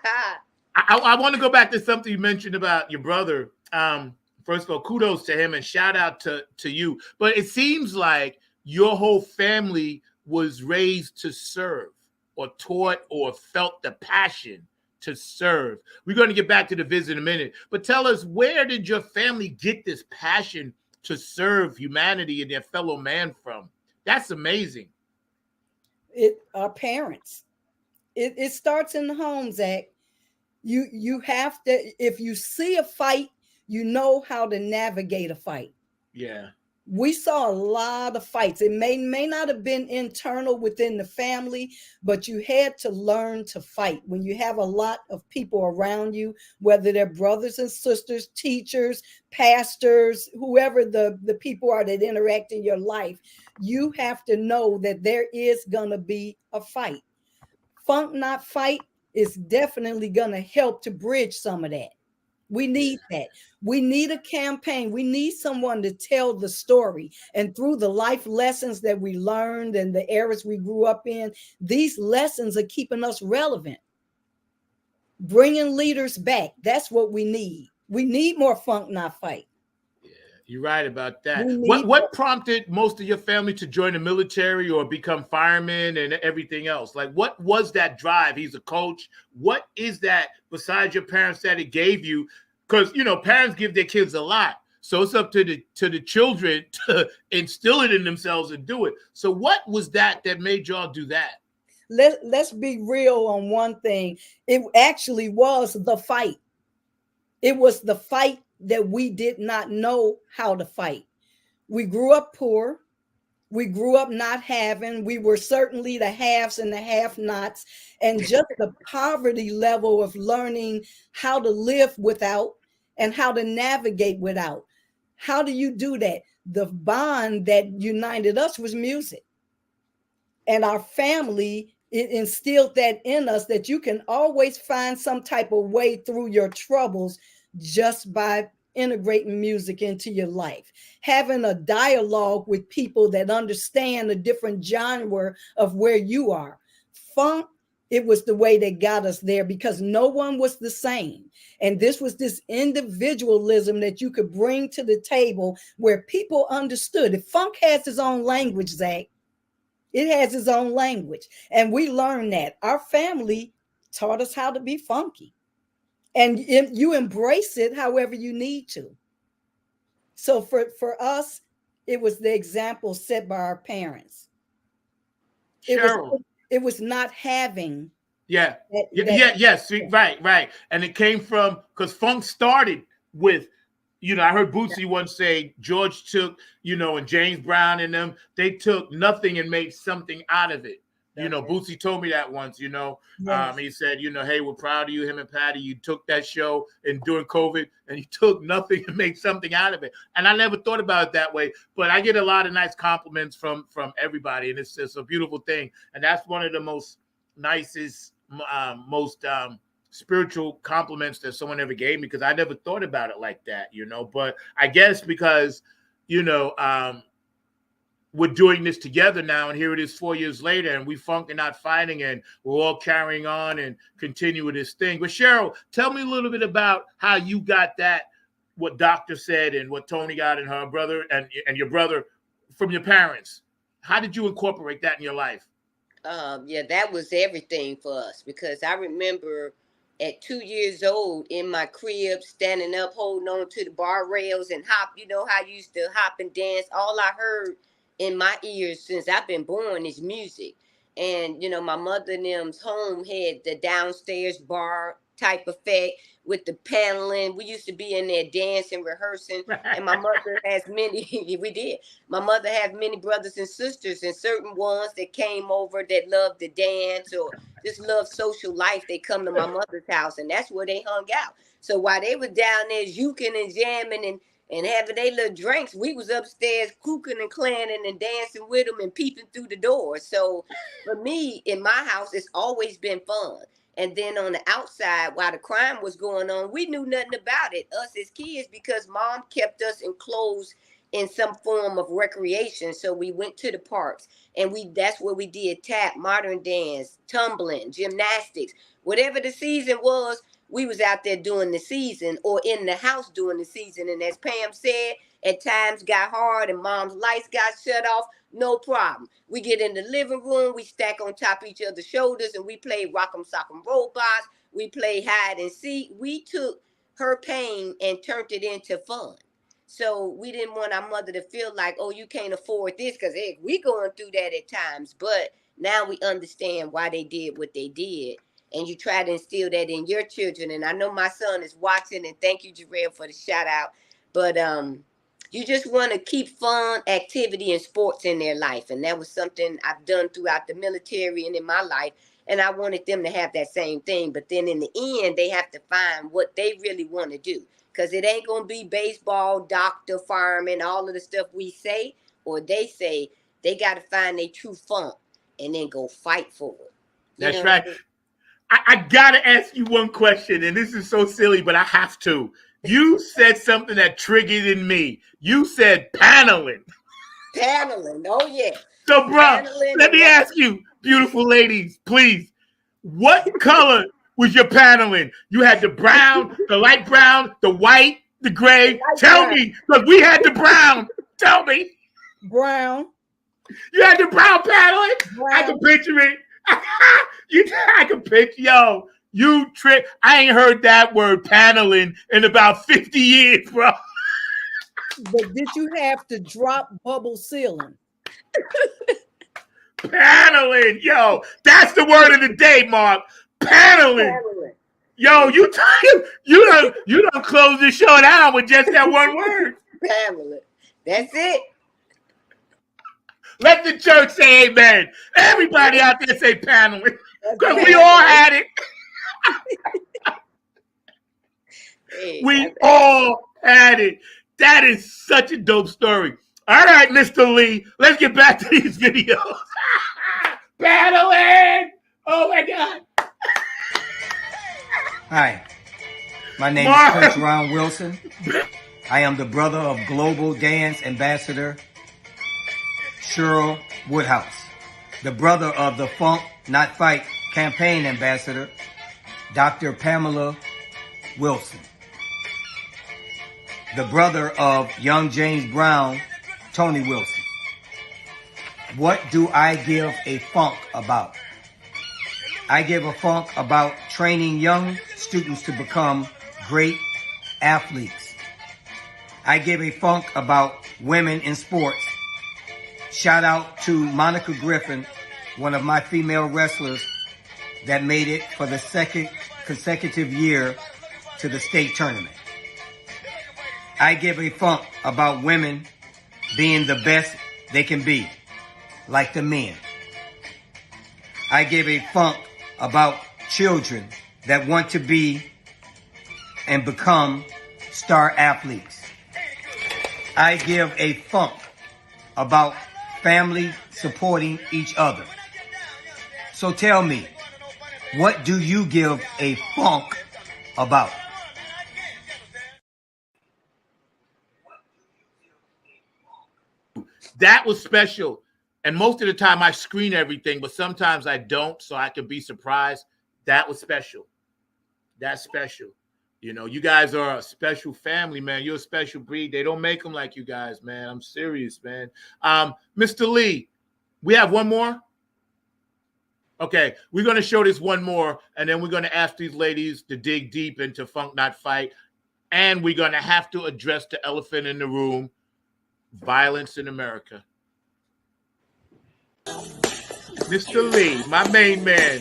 I want to go back to something you mentioned about your brother. First of all, kudos to him and shout out to you. But it seems like your whole family was raised to serve, or taught or felt the passion to serve. We're going to get back to the visit in a minute. But tell us, where did your family get this passion to serve humanity and their fellow man from? That's amazing. Our parents. It starts in the home, Zach. You have to, if you see a fight, you know how to navigate a fight. Yeah. We saw a lot of fights. It may not have been internal within the family, but you had to learn to fight. When you have a lot of people around you, whether they're brothers and sisters, teachers, pastors, whoever the people are that interact in your life, you have to know that there is going to be a fight. Funk Not Fight is definitely going to help to bridge some of that. We need that. We need a campaign. We need someone to tell the story. And through the life lessons that we learned and the eras we grew up in, these lessons are keeping us relevant. Bringing leaders back. That's what we need. We need more Funk Not Fight. You're right about that. What prompted most of your family to join the military or become firemen and everything else? Like, what was that drive? He's a coach. What is that besides your parents that it gave you? Because, you know, parents give their kids a lot. So it's up to the children to instill it in themselves and do it. So what was that made y'all do that? Let's be real on one thing. It actually was the fight. It was the fight that we did not know how to fight. We grew up poor. We grew up not having. We were certainly the haves and the have-nots. And just the poverty level of learning how to live without and how to navigate without. How do you do that? The bond that united us was music. And our family, it instilled that in us, that you can always find some type of way through your troubles just by integrating music into your life, having a dialogue with people that understand a different genre of where you are. Funk, it was the way that got us there because no one was the same. And this was this individualism that you could bring to the table where people understood. If funk has its own language, Zach, it has its own language. And we learned that. Our family taught us how to be funky. And you embrace it however you need to. So for us, it was the example set by our parents. It was not having. Yeah. Yes. Right. And it came from, because funk started with, you know, I heard Bootsy once say George took, you know, and James Brown and them, they took nothing and made something out of it. You know, Bootsy told me that once, you know. Yes. He said, you know, hey, we're proud of you, him and Patty. You took that show and during COVID and you took nothing and made something out of it. And I never thought about it that way. But I get a lot of nice compliments from everybody. And it's just a beautiful thing. And that's one of the most nicest, most spiritual compliments that someone ever gave me, because I never thought about it like that, you know. But I guess because, you know, we're doing this together now, and here it is 4 years later, and we Funk and Not Fighting, and we're all carrying on and continuing this thing. But Cheryl, tell me a little bit about how you got that, what Doctor said and what Tony got and her brother and your brother from your parents. How did you incorporate that in your life? Yeah, that was everything for us, because I remember at 2 years old in my crib, standing up, holding on to the bar rails and hop. You know how you used to hop and dance. All I heard in my ears since I've been born is music. And, you know, my mother and them's home had the downstairs bar type effect with the paneling. We used to be in there dancing, rehearsing. And my mother has many, we did. My mother had many brothers and sisters, and certain ones that came over that loved to dance or just loved social life. They come to my mother's house, and that's where they hung out. So while they were down there juking and jamming and having their little drinks, we was upstairs cooking and clanning and dancing with them and peeping through the door. So for me, in my house, it's always been fun. And then on the outside, while the crime was going on, we knew nothing about it, us as kids, because mom kept us enclosed in some form of recreation. So we went to the parks, and that's where we did tap, modern dance, tumbling, gymnastics, whatever the season was. We was out there doing the season, or in the house doing the season. And as Pam said, at times got hard and mom's lights got shut off. No problem. We get in the living room, we stack on top of each other's shoulders, and we play Rock'em Sock'em Robots. We play hide and seek. We took her pain and turned it into fun. So we didn't want our mother to feel like, oh, you can't afford this, because we going through that at times. But now we understand why they did what they did. And you try to instill that in your children. And I know my son is watching, and thank you, Jarrell, for the shout out. But You just want to keep fun, activity, and sports in their life. And that was something I've done throughout the military and in my life. And I wanted them to have that same thing. But then in the end, they have to find what they really want to do. Because it ain't going to be baseball, doctor, fireman, all of the stuff we say or they say. They got to find their true funk and then go fight for it. That's right. I got to ask you one question, and this is so silly, but I have to. You said something that triggered in me. You said paneling. Paneling, oh yeah. So, bro, let me ask you, beautiful ladies, please, what color was your paneling? You had the brown, the light brown, the white, the gray. Tell me, because we had the brown. Tell me. Brown. You had the brown paneling? Brown. I can picture it. I can picture, yo, you trick. I ain't heard that word paneling in about 50 years, bro. But did you have to drop bubble ceiling? Paneling, yo, that's the word of the day, Mark. Paneling. Yo, you don't close the show down with just that one word. Paneling. That's it. Let the church say amen. Everybody out there say paneling. Because we all had it. We all had it. That is such a dope story. All right, Mr. Lee, let's get back to these videos. Paneling! Oh, my God. Hi, my name is Coach Ron Wilson. I am the brother of Global Dance Ambassador Cheryl Woodhouse, the brother of the Funk Not Fight Campaign Ambassador, Dr. Pamela Wilson, the brother of Young James Brown, Tony Wilson. What do I give a funk about? I give a funk about training young students to become great athletes. I give a funk about women in sports. Shout out to Monica Griffin, one of my female wrestlers that made it for the second consecutive year to the state tournament. I give a funk about women being the best they can be, like the men. I give a funk about children that want to be and become star athletes. I give a funk about family supporting each other. So tell me, what do you give a funk about? That was special. And most of the time I screen everything, but sometimes I don't, so I can be surprised. That was special. That's special. You know, you guys are a special family, man. You're a special breed. They don't make them like you guys, man. I'm serious, man. Mr. Lee, we have one more? Okay, we're going to show this one more, and then we're going to ask these ladies to dig deep into Funk Not Fight, and we're going to have to address the elephant in the room, violence in America. Mr. Lee, my main man.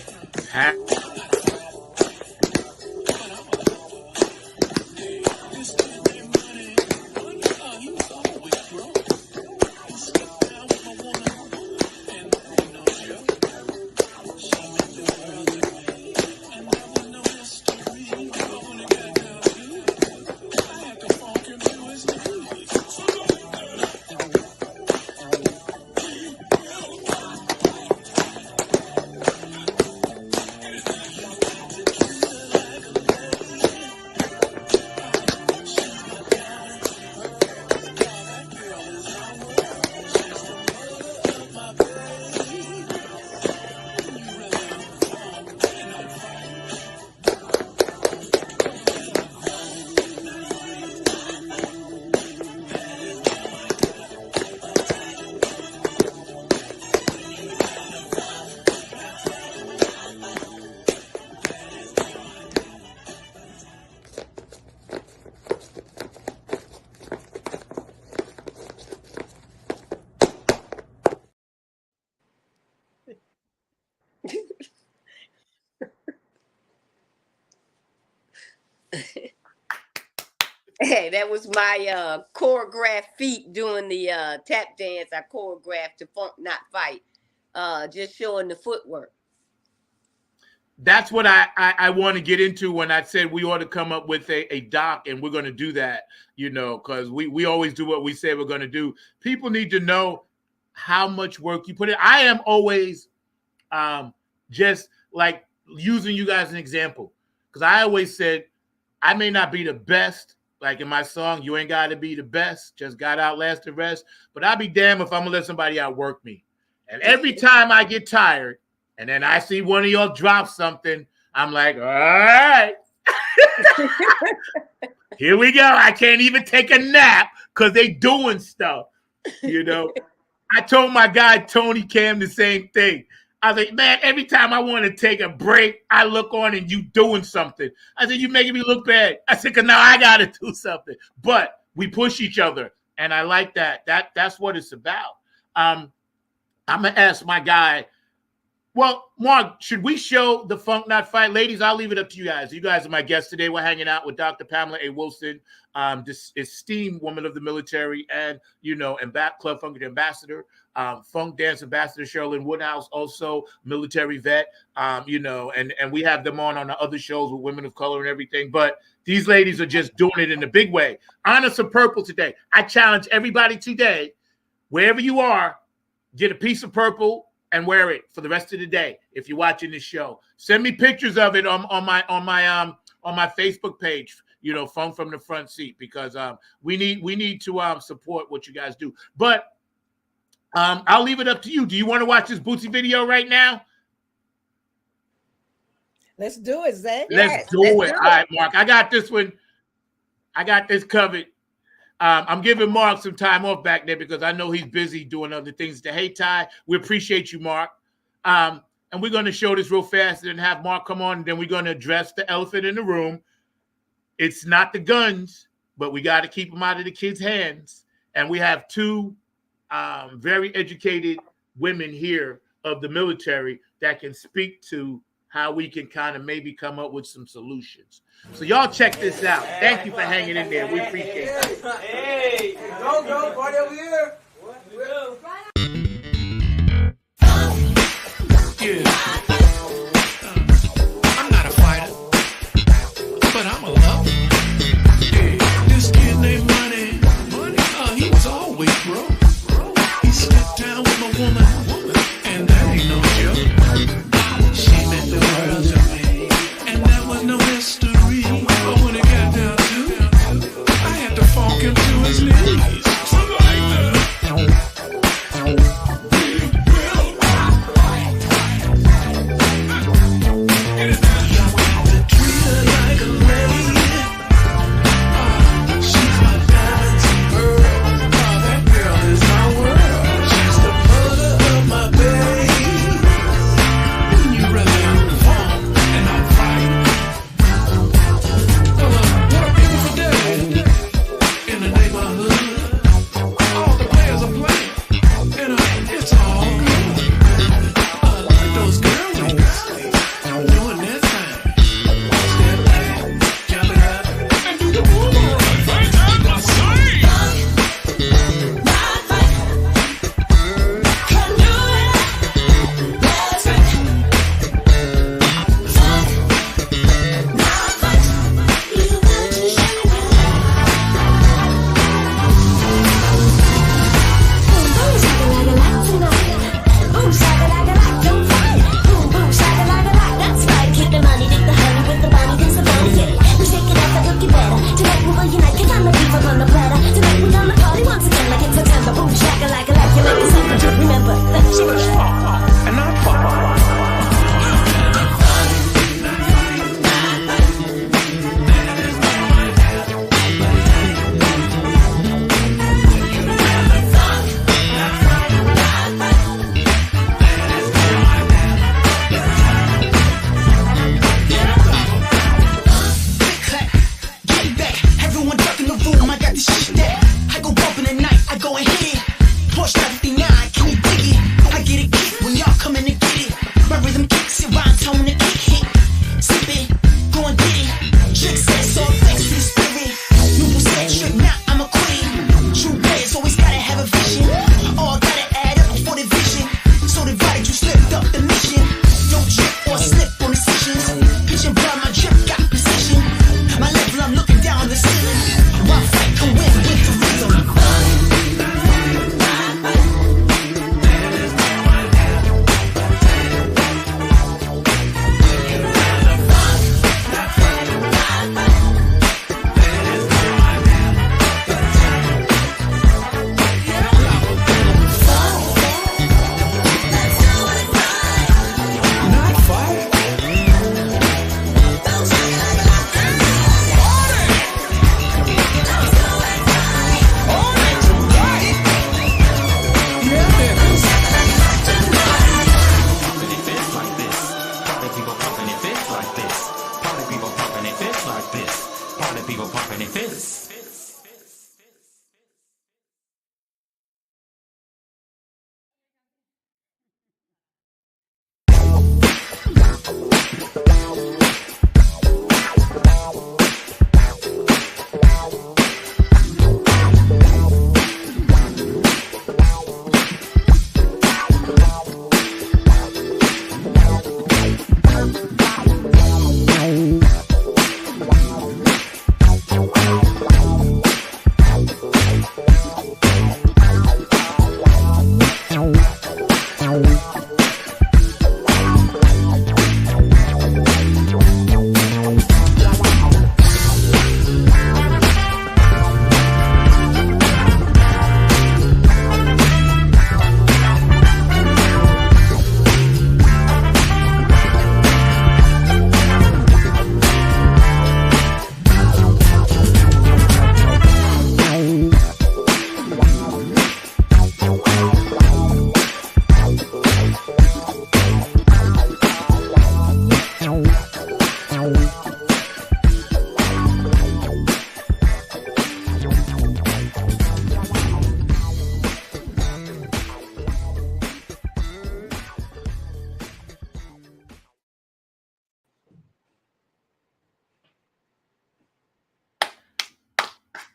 That was my choreographed feet doing the tap dance. I choreographed to Funk Not Fight, just showing the footwork. That's what I want to get into when I said we ought to come up with a doc, and we're going to do that, because we always do what we say we're going to do. People need to know how much work you put in. I am always just like using you guys as an example, because I always said I may not be the best. Like in my song, you ain't got to be the best, just got to outlast the rest. But I'll be damned if I'm going to let somebody outwork me. And every time I get tired, and then I see one of y'all drop something, I'm like, all right. Here we go. I can't even take a nap because they doing stuff, I told my guy, Tony Cam, the same thing. I was like, man, every time I want to take a break, I look on and you doing something. I said, you making me look bad. I said, because now I got to do something. But we push each other, and I like that. That's what it's about. I'm going to ask my guy, well, Mark, should we show the Funk Not Fight? Ladies, I'll leave it up to you guys. You guys are my guests today. We're hanging out with Dr. Pamela A. Wilson, this esteemed woman of the military and, Club Funk ambassador, funk dance ambassador, Sherilyn Woodhouse, also military vet, and we have them on the other shows with women of color and everything. But these ladies are just doing it in a big way. Honor some purple today. I challenge everybody today, wherever you are, get a piece of purple and wear it for the rest of the day. If you're watching this show, send me pictures of it on my Facebook page. Funk from the Front Seat, because we need to support what you guys do. But I'll leave it up to you. Do you want to watch this Bootsy video right now? Let's do it, Zach. Let's do it. All right, Mark. I got this one. I got this covered. I'm giving Mark some time off back there because I know he's busy doing other things. Hey, Ty, we appreciate you, Mark. And we're going to show this real fast and have Mark come on, and then we're going to address the elephant in the room. It's not the guns, but we got to keep them out of the kids' hands. And we have two very educated women here of the military that can speak to how we can kind of maybe come up with some solutions. So y'all check this out. Thank you for hanging in there. We appreciate it. Hey, go, party over here. What we do? Yeah. I'm not a fighter, but I'm a lover. Yeah. This kid named Money, he was always broke. He slept down with my woman, and that ain't no joke. She meant the world to me, and that was no mystery. But when it got down to, I had to funk him to his knees. Something like that. In the neighborhood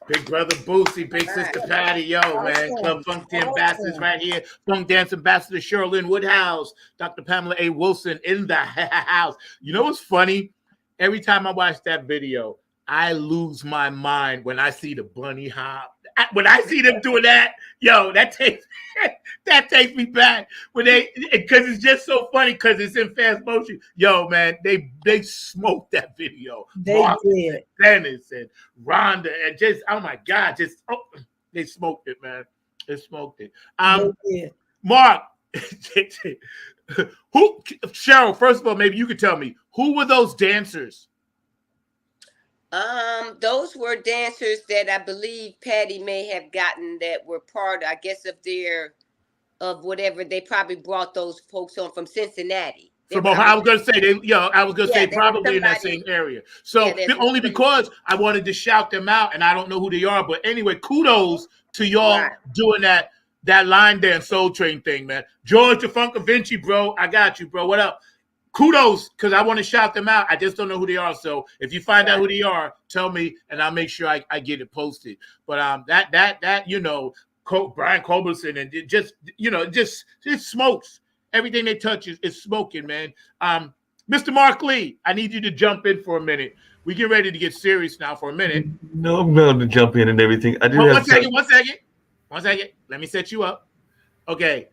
Big brother Boosie, big sister Patty, yo, man. Club Funk Ambassadors right here. Funk Dance Ambassador Sherilyn Woodhouse, Dr. Pamela A. Wilson in the house. You know what's funny? Every time I watch that video, I lose my mind when I see the bunny hop. When I see them doing that, yo, that takes me back. Because it's just so funny because it's in fast motion. Yo, man, they smoked that video. They did. Dennis and Rhonda and just oh my God, they smoked it, man. They smoked it. Mark, who Cheryl? First of all, maybe you could tell me who were those dancers? Those were dancers that I believe Patty may have gotten that were part, I guess, of whatever. They probably brought those folks on from Cincinnati. From Ohio, I was gonna say, probably in that same area. So only because I wanted to shout them out, and I don't know who they are, but anyway, kudos to y'all doing that line dance Soul Train thing, man. George the Funk Vinci, bro, I got you, bro. What up? Kudos, because I want to shout them out. I just don't know who they are. So if you find out who they are, tell me, and I'll make sure I get it posted. But that you know, Brian Culberson, and it just it smokes. Everything they touch is smoking, man. Mr. Mark Lee, I need you to jump in for a minute. We get ready to get serious now for a minute. No, I'm going to jump in and everything. One second. Let me set you up. Okay.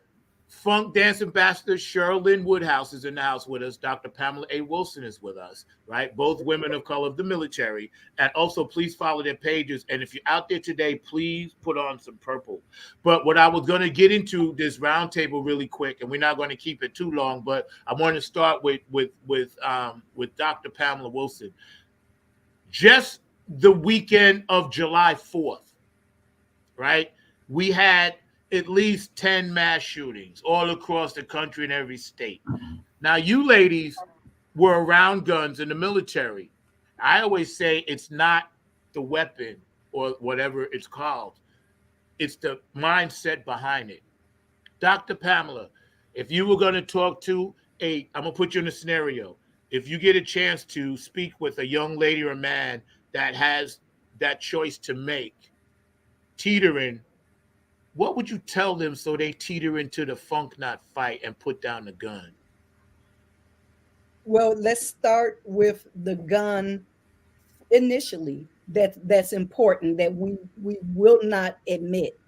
Funk Dance Ambassador Sherilyn Woodhouse is in the house with us. Dr. Pamela A. Wilson is with us, right? Both women of color of the military. And also, please follow their pages. And if you're out there today, please put on some purple. But what I was going to get into this roundtable really quick, and we're not going to keep it too long, but I want to start with Dr. Pamela Wilson. Just the weekend of July 4th, right? We had at least 10 mass shootings all across the country in every state. Now, you ladies were around guns in the military. I always say it's not the weapon or whatever it's called. It's the mindset behind it. Dr. Pamela, if you were going to talk to I'm going to put you in a scenario. If you get a chance to speak with a young lady or a man that has that choice to make, teetering, what would you tell them so they teeter into the funk not fight and put down the gun? Well, let's start with the gun initially. That's important that we will not admit.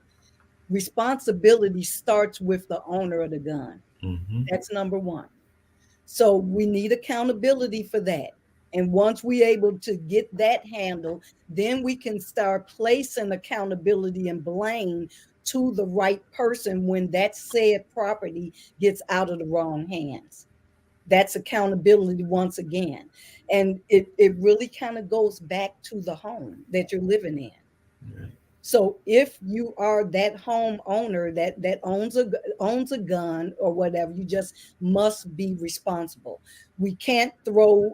Responsibility starts with the owner of the gun. Mm-hmm. That's number one. So we need accountability for that. And once we're able to get that handled, then we can start placing accountability and blame to the right person when that said property gets out of the wrong hands. That's accountability once again. And it really kind of goes back to the home that you're living in. Yeah. So if you are that homeowner that owns a gun or whatever, you just must be responsible. We can't throw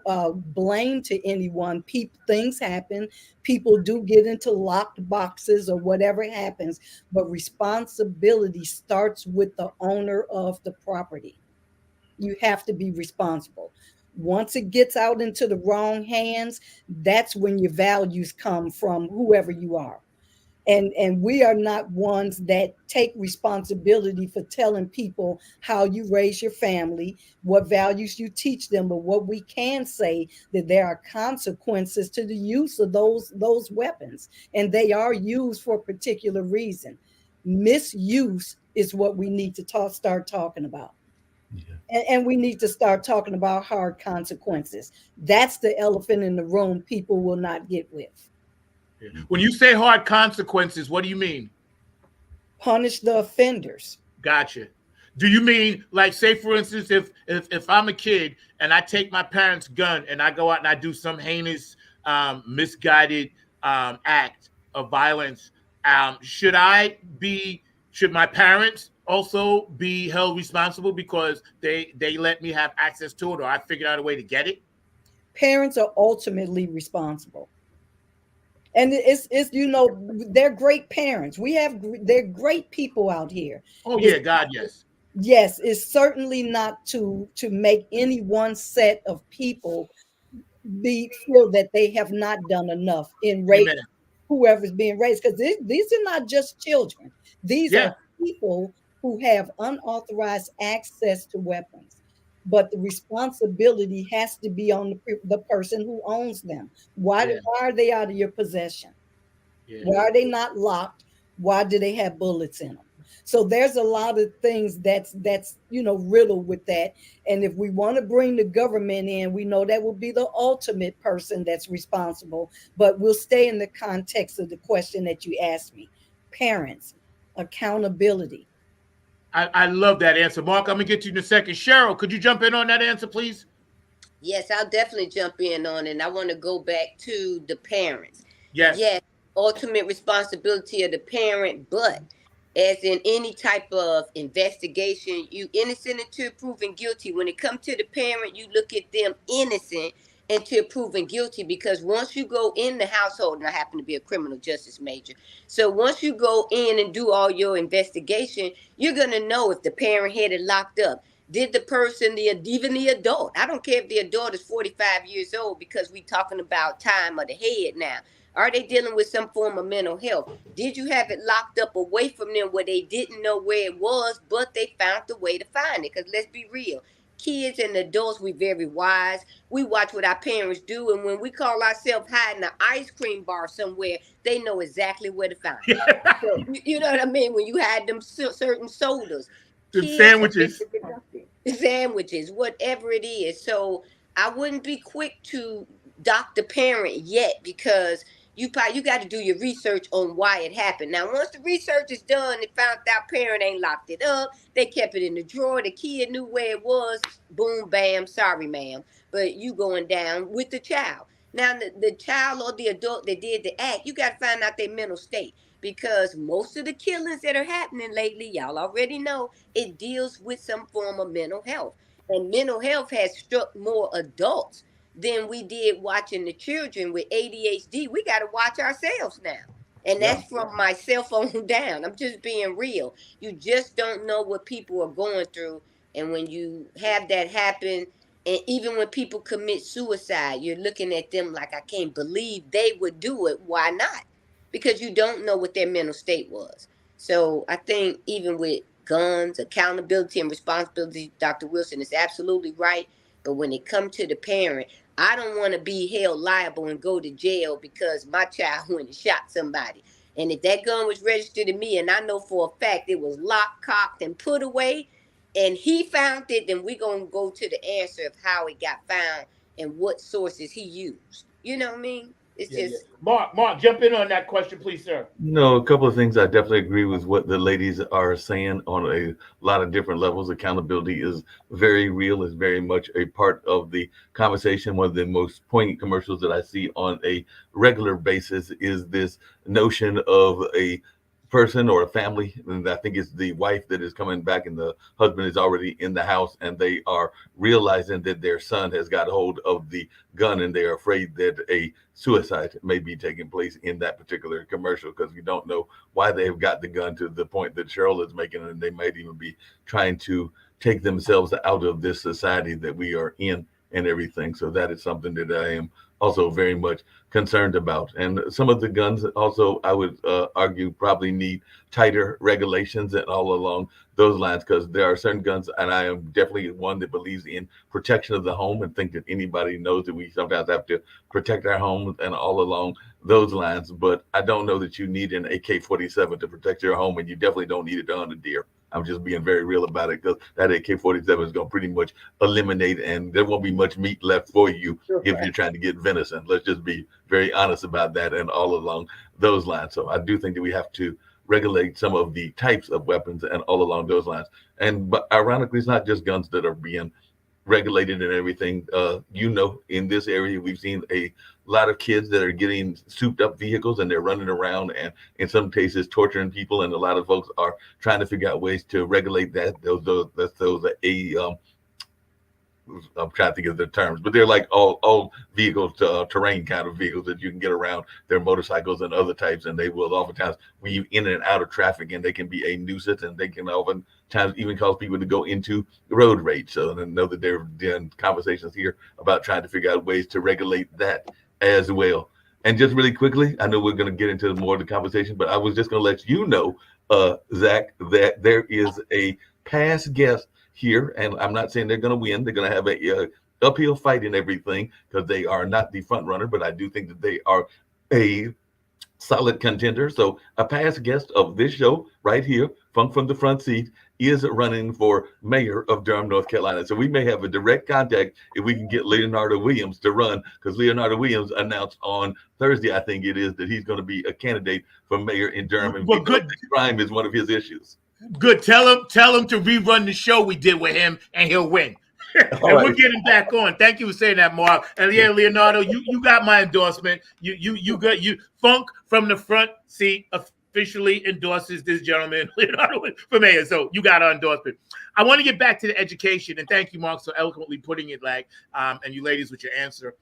blame to anyone. Things happen. People do get into locked boxes or whatever happens, but responsibility starts with the owner of the property. You have to be responsible. Once it gets out into the wrong hands, that's when your values come from whoever you are. And we are not ones that take responsibility for telling people how you raise your family, what values you teach them. But what we can say that there are consequences to the use of those weapons, and they are used for a particular reason. Misuse is what we need to start talking about. Yeah. And we need to start talking about hard consequences. That's the elephant in the room people will not get with. When you say hard consequences, what do you mean? Punish the offenders. Gotcha. Do you mean, like, say, for instance, if I'm a kid and I take my parents' gun and I go out and I do some heinous, misguided act of violence, should my parents also be held responsible because they let me have access to it, or I figured out a way to get it? Parents are ultimately responsible. And it's they're great parents. They're great people out here. Oh yeah, God, yes. Yes, it's certainly not to make any one set of people feel that they have not done enough in raising whoever's being raised, because these are not just children. These are people who have unauthorized access to weapons. But the responsibility has to be on the person who owns them. Why are they out of your possession? Why are they not locked? Why do they have bullets in them? So there's a lot of things that's riddled with that. And if we want to bring the government in, we know that will be the ultimate person that's responsible. But we'll stay in the context of the question that you asked me. Parents, accountability. I love that answer. Mark, I'm gonna get you in a second. Cheryl, could you jump in on that answer, please? Yes, I'll definitely jump in on it. And I want to go back to the parents. Yes, ultimate responsibility of the parent, but as in any type of investigation, you innocent until proven guilty. When it comes to the parent, you look at them innocent until proven guilty, because once you go in the household, and I happen to be a criminal justice major, so once you go in and do all your investigation, you're gonna know if the parent had it locked up. Did the person, even the adult, I don't care if the adult is 45 years old, because we talking about time of the head now. Are they dealing with some form of mental health? Did you have it locked up away from them where they didn't know where it was, but they found the way to find it? Because let's be real, kids and adults, we very wise. We watch what our parents do, and when we call ourselves hiding an ice cream bar somewhere, they know exactly where to find it. So, you know what I mean? When you had them certain sodas, sandwiches, whatever it is. So I wouldn't be quick to dock the parent yet, because you got to do your research on why it happened. Now, once the research is done, they found out parent ain't locked it up, they kept it in the drawer, the kid knew where it was, boom, bam, sorry, ma'am, but you going down with the child. Now, the child or the adult that did the act, you got to find out their mental state, because most of the killings that are happening lately, y'all already know, it deals with some form of mental health. And mental health has struck more adults than we did watching the children with ADHD. We got to watch ourselves now. And that's from my cell phone down. I'm just being real. You just don't know what people are going through. And when you have that happen, and even when people commit suicide, you're looking at them like, I can't believe they would do it. Why not? Because you don't know what their mental state was. So I think even with guns, accountability and responsibility, Dr. Wilson is absolutely right. But when it comes to the parent, I don't want to be held liable and go to jail because my child went and shot somebody. And if that gun was registered to me, and I know for a fact it was locked, cocked, and put away, and he found it, then we're going to go to the answer of how it got found and what sources he used. You know what I mean? It's just Mark, jump in on that question, please, sir. No, a couple of things. I definitely agree with what the ladies are saying on a lot of different levels. Accountability is very real, is very much a part of the conversation. One of the most poignant commercials that I see on a regular basis is this notion of a person or a family, and I think it's the wife that is coming back and the husband is already in the house, and they are realizing that their son has got hold of the gun and they're afraid that a suicide may be taking place in that particular commercial, because we don't know why they've got the gun to the point that Cheryl is making, and they might even be trying to take themselves out of this society that we are in and everything. So that is something that I am also very much concerned about. And some of the guns also, I would argue, probably need tighter regulations and all along those lines, because there are certain guns, and I am definitely one that believes in protection of the home and think that anybody knows that we sometimes have to protect our homes and all along those lines. But I don't know that you need an AK-47 to protect your home, and you definitely don't need it to hunt a deer. I'm just being very real about it, because that AK-47 is going to pretty much eliminate, and there won't be much meat left for you if you're trying to get venison. Let's just be very honest about that and all along those lines. So I do think that we have to regulate some of the types of weapons and all along those lines. But ironically, it's not just guns that are being regulated and everything. In this area, we've seen a lot of kids that are getting souped up vehicles, and they're running around and in some cases torturing people. And a lot of folks are trying to figure out ways to regulate that. I'm trying to think of the terms, but they're like all vehicles, terrain kind of vehicles that you can get around. They're motorcycles and other types, and they will oftentimes weave in and out of traffic, and they can be a nuisance, and they can oftentimes even cause people to go into road rage. So I know that there have been conversations here about trying to figure out ways to regulate that as well. And just really quickly, I know we're going to get into more of the conversation, but I was just going to let you know, Zach, that there is a past guest here, and I'm not saying they're going to win. They're going to have a uphill fight and everything because they are not the front runner, but I do think that they are a solid contender. So a past guest of this show right here, Funk from the Front Seat, is running for mayor of Durham, North Carolina. So we may have a direct contact if we can get Leonardo Williams to run, because Leonardo Williams announced on Thursday, I think it is, that he's going to be a candidate for mayor in Durham. And well, good. Crime is one of his issues. Good. Tell him to rerun the show we did with him, and he'll win. And right. We're getting back on. Thank you for saying that, Mark. And yeah, Leonardo, you got my endorsement. You got Funk from the Front Seat officially endorses this gentleman, Leonardo, for mayor. So you got our endorsement. I want to get back to the education, and thank you, Mark, so eloquently putting it and you ladies with your answer.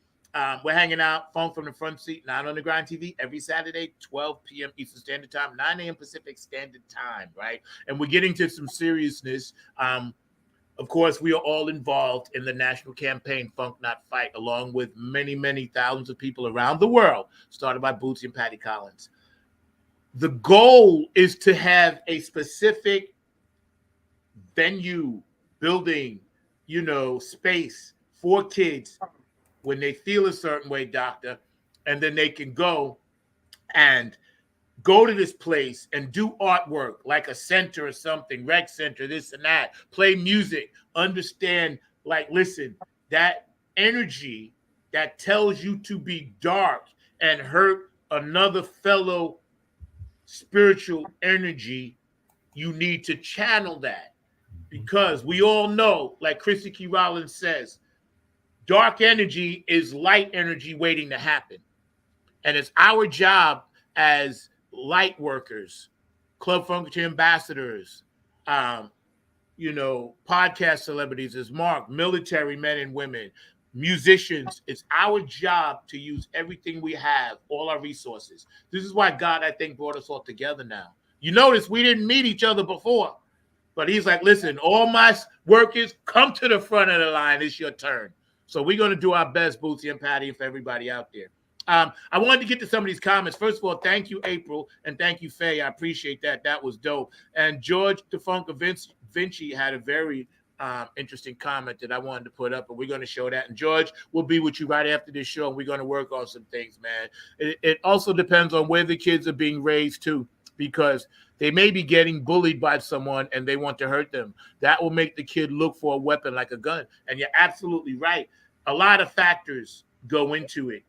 We're hanging out, Funk from the Front Seat, 9 on the Grind TV, every Saturday, 12 p.m. Eastern Standard Time, 9 a.m. Pacific Standard Time, right? And we're getting to some seriousness. Of course, we are all involved in the national campaign, Funk Not Fight, along with many, many thousands of people around the world, started by Bootsy and Patty Collins. The goal is to have a specific venue, building, space for kids when they feel a certain way, doctor, and then they can go to this place and do artwork like a center or something, rec center, this and that, play music, understand, listen, that energy that tells you to be dark and hurt another fellow spiritual energy, you need to channel that, because we all know, like Chrissy Key Rollins says, dark energy is light energy waiting to happen. And it's our job as light workers, Club Funkity ambassadors, podcast celebrities as Mark, military men and women, musicians. It's our job to use everything we have, all our resources. This is why God, I think, brought us all together now. You notice we didn't meet each other before, but he's like, listen, all my workers, come to the front of the line. It's your turn. So we're going to do our best, Bootsy and Patty, and for everybody out there. I wanted to get to some of these comments. First of all, thank you, April, and thank you, Faye. I appreciate that. That was dope. And George DeFunca Vinci had a very interesting comment that I wanted to put up, and we're going to show that. And George, we'll be with you right after this show, and we're going to work on some things, man. It also depends on where the kids are being raised too, because they may be getting bullied by someone and they want to hurt them. That will make the kid look for a weapon like a gun. And you're absolutely right. A lot of factors go into it.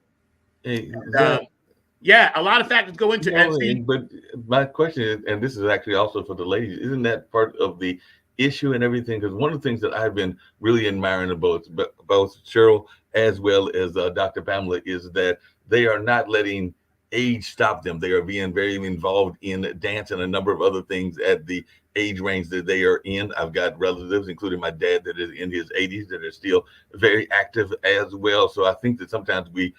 Hey, a lot of factors go into it. But my question is, and this is actually also for the ladies, isn't that part of the issue and everything? Because one of the things that I've been really admiring about both Cheryl as well as Dr. Pamela is that they are not letting age stop them. They are being very involved in dance and a number of other things at the age range that they are in. I've got relatives, including my dad, that is in his 80s, that are still very active as well. So I think that sometimes we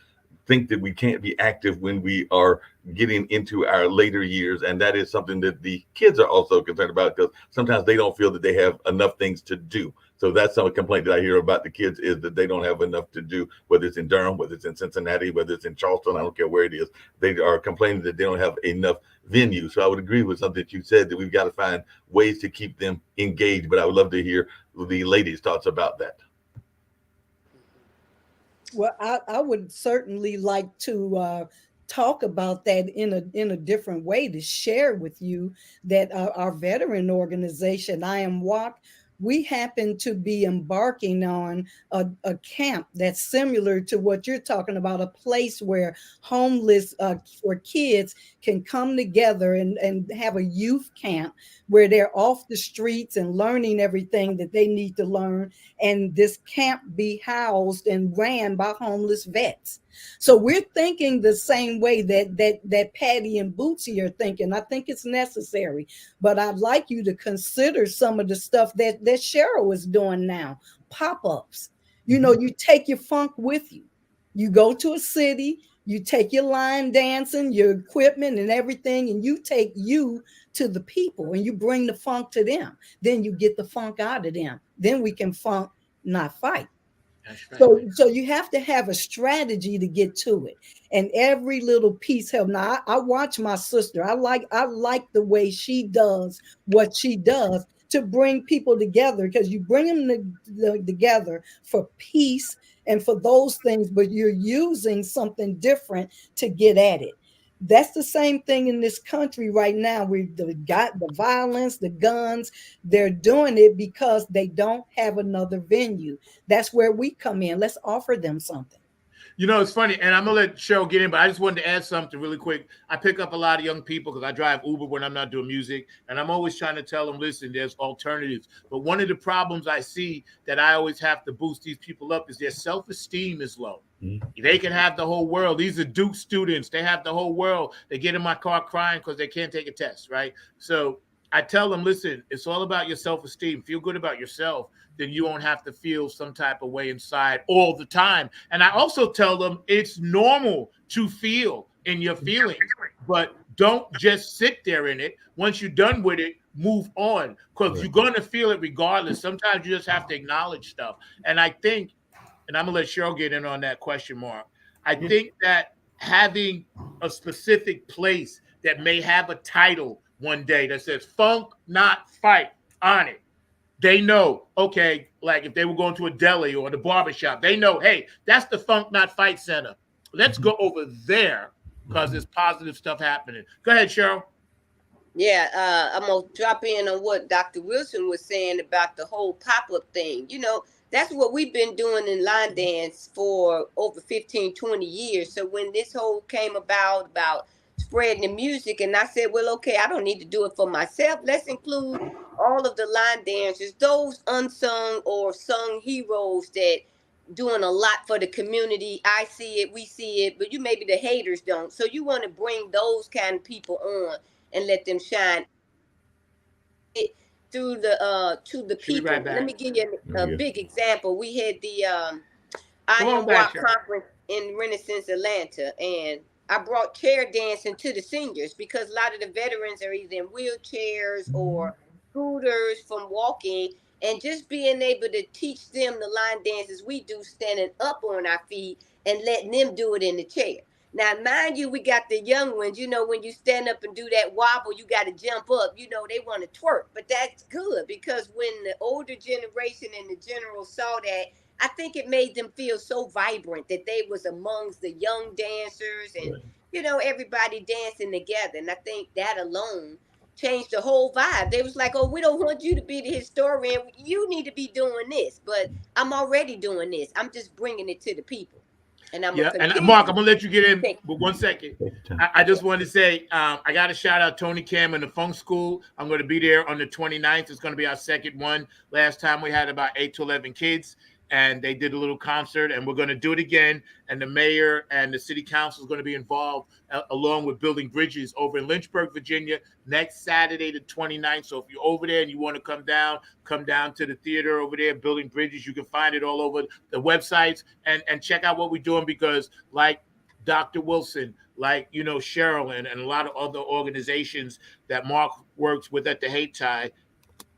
think that we can't be active when we are getting into our later years. And that is something that the kids are also concerned about, because sometimes they don't feel that they have enough things to do. So that's some complaint that I hear about the kids, is that they don't have enough to do, whether it's in Durham, whether it's in Cincinnati, whether it's in Charleston, I don't care where it is. They are complaining that they don't have enough venues. So I would agree with something that you said, that we've got to find ways to keep them engaged. But I would love to hear the ladies' thoughts about that. Well, I would certainly like to talk about that in a different way, to share with you that our veteran organization, IWOC, we happen to be embarking on a camp that's similar to what you're talking about, a place where homeless or kids can come together and have a youth camp where they're off the streets and learning everything that they need to learn. And this camp be housed and ran by homeless vets. So we're thinking the same way that Patty and Bootsy are thinking. I think it's necessary, but I'd like you to consider some of the stuff that Cheryl is doing now. Pop-ups. You take your funk with you. You go to a city, you take your line dancing, your equipment and everything, and you take you to the people and you bring the funk to them. Then you get the funk out of them. Then we can funk, not fight. That's right. So you have to have a strategy to get to it, and every little piece helps. Now I watch my sister. I like the way she does what she does to bring people together, because you bring them together for peace and for those things, but you're using something different to get at it. That's the same thing in this country right now. We've got the violence, the guns. They're doing it because they don't have another venue. That's where we come in. Let's offer them something. You know, it's funny, and I'm gonna let Cheryl get in, but I just wanted to add something really quick. I pick up a lot of young people because I drive Uber when I'm not doing music, and I'm always trying to tell them, listen, there's alternatives. But one of the problems I see that I always have to boost these people up is their self-esteem is low. They can have the whole world. These are Duke students. They have the whole world. They get in my car crying because they can't take a test, right? So I tell them, listen, it's all about your self-esteem. Feel good about yourself. Then you won't have to feel some type of way inside all the time. And I also tell them it's normal to feel in your feelings, but don't just sit there in it. Once you're done with it, move on, because you're going to feel it regardless. Sometimes you just have to acknowledge stuff. And I think, and I'm going to let Cheryl get in on that question, Mark. I think that having a specific place that may have a title one day that says Funk Not Fight on it, they know, okay, like if they were going to a deli or the barbershop, they know, hey, that's the Funk Not Fight Center. Let's go over there because there's positive stuff happening. Go ahead, Cheryl. Yeah, I'm going to drop in on what Dr. Wilson was saying about the whole pop-up thing. You know, that's what we've been doing in line dance for over 15, 20 years. So when this whole came about spreading the music, and I said, well, okay, I don't need to do it for myself. Let's include all of the line dancers, those unsung or sung heroes that doing a lot for the community. I see it, we see it, but you maybe the haters don't. So you want to bring those kind of people on and let them shine through the to the people. Right, let me give you a big example. We had the IWOC conference in Renaissance, Atlanta, and I brought chair dancing to the seniors because a lot of the veterans are either in wheelchairs or scooters from walking, and just being able to teach them the line dances we do standing up on our feet and letting them do it in the chair. Now, mind you, we got the young ones, you know, when you stand up and do that wobble, you got to jump up, you know, they want to twerk, but that's good because when the older generation and the general saw that, I think it made them feel so vibrant that they was amongst the young dancers and, you know, everybody dancing together. And I think that alone changed the whole vibe. They was like, oh, we don't want you to be the historian. You need to be doing this, but I'm already doing this. I'm just bringing it to the people. And I'm and Mark, I'm gonna let you get in, but 1 second. I just want to say I got to shout out Tony Cam and the Funk School. I'm going to be there on the 29th. It's going to be our second one. Last time we had about 8 to 11 kids, and they did a little concert, and we're going to do it again. And the mayor and the city council is going to be involved along with building bridges over in Lynchburg, Virginia, next Saturday, the 29th. So if you're over there and you want to come down to the theater over there, building bridges. You can find it all over the websites and check out what we're doing, because like Dr. Wilson, like, you know, Cheryl and a lot of other organizations that Mark works with at the Hate Tie,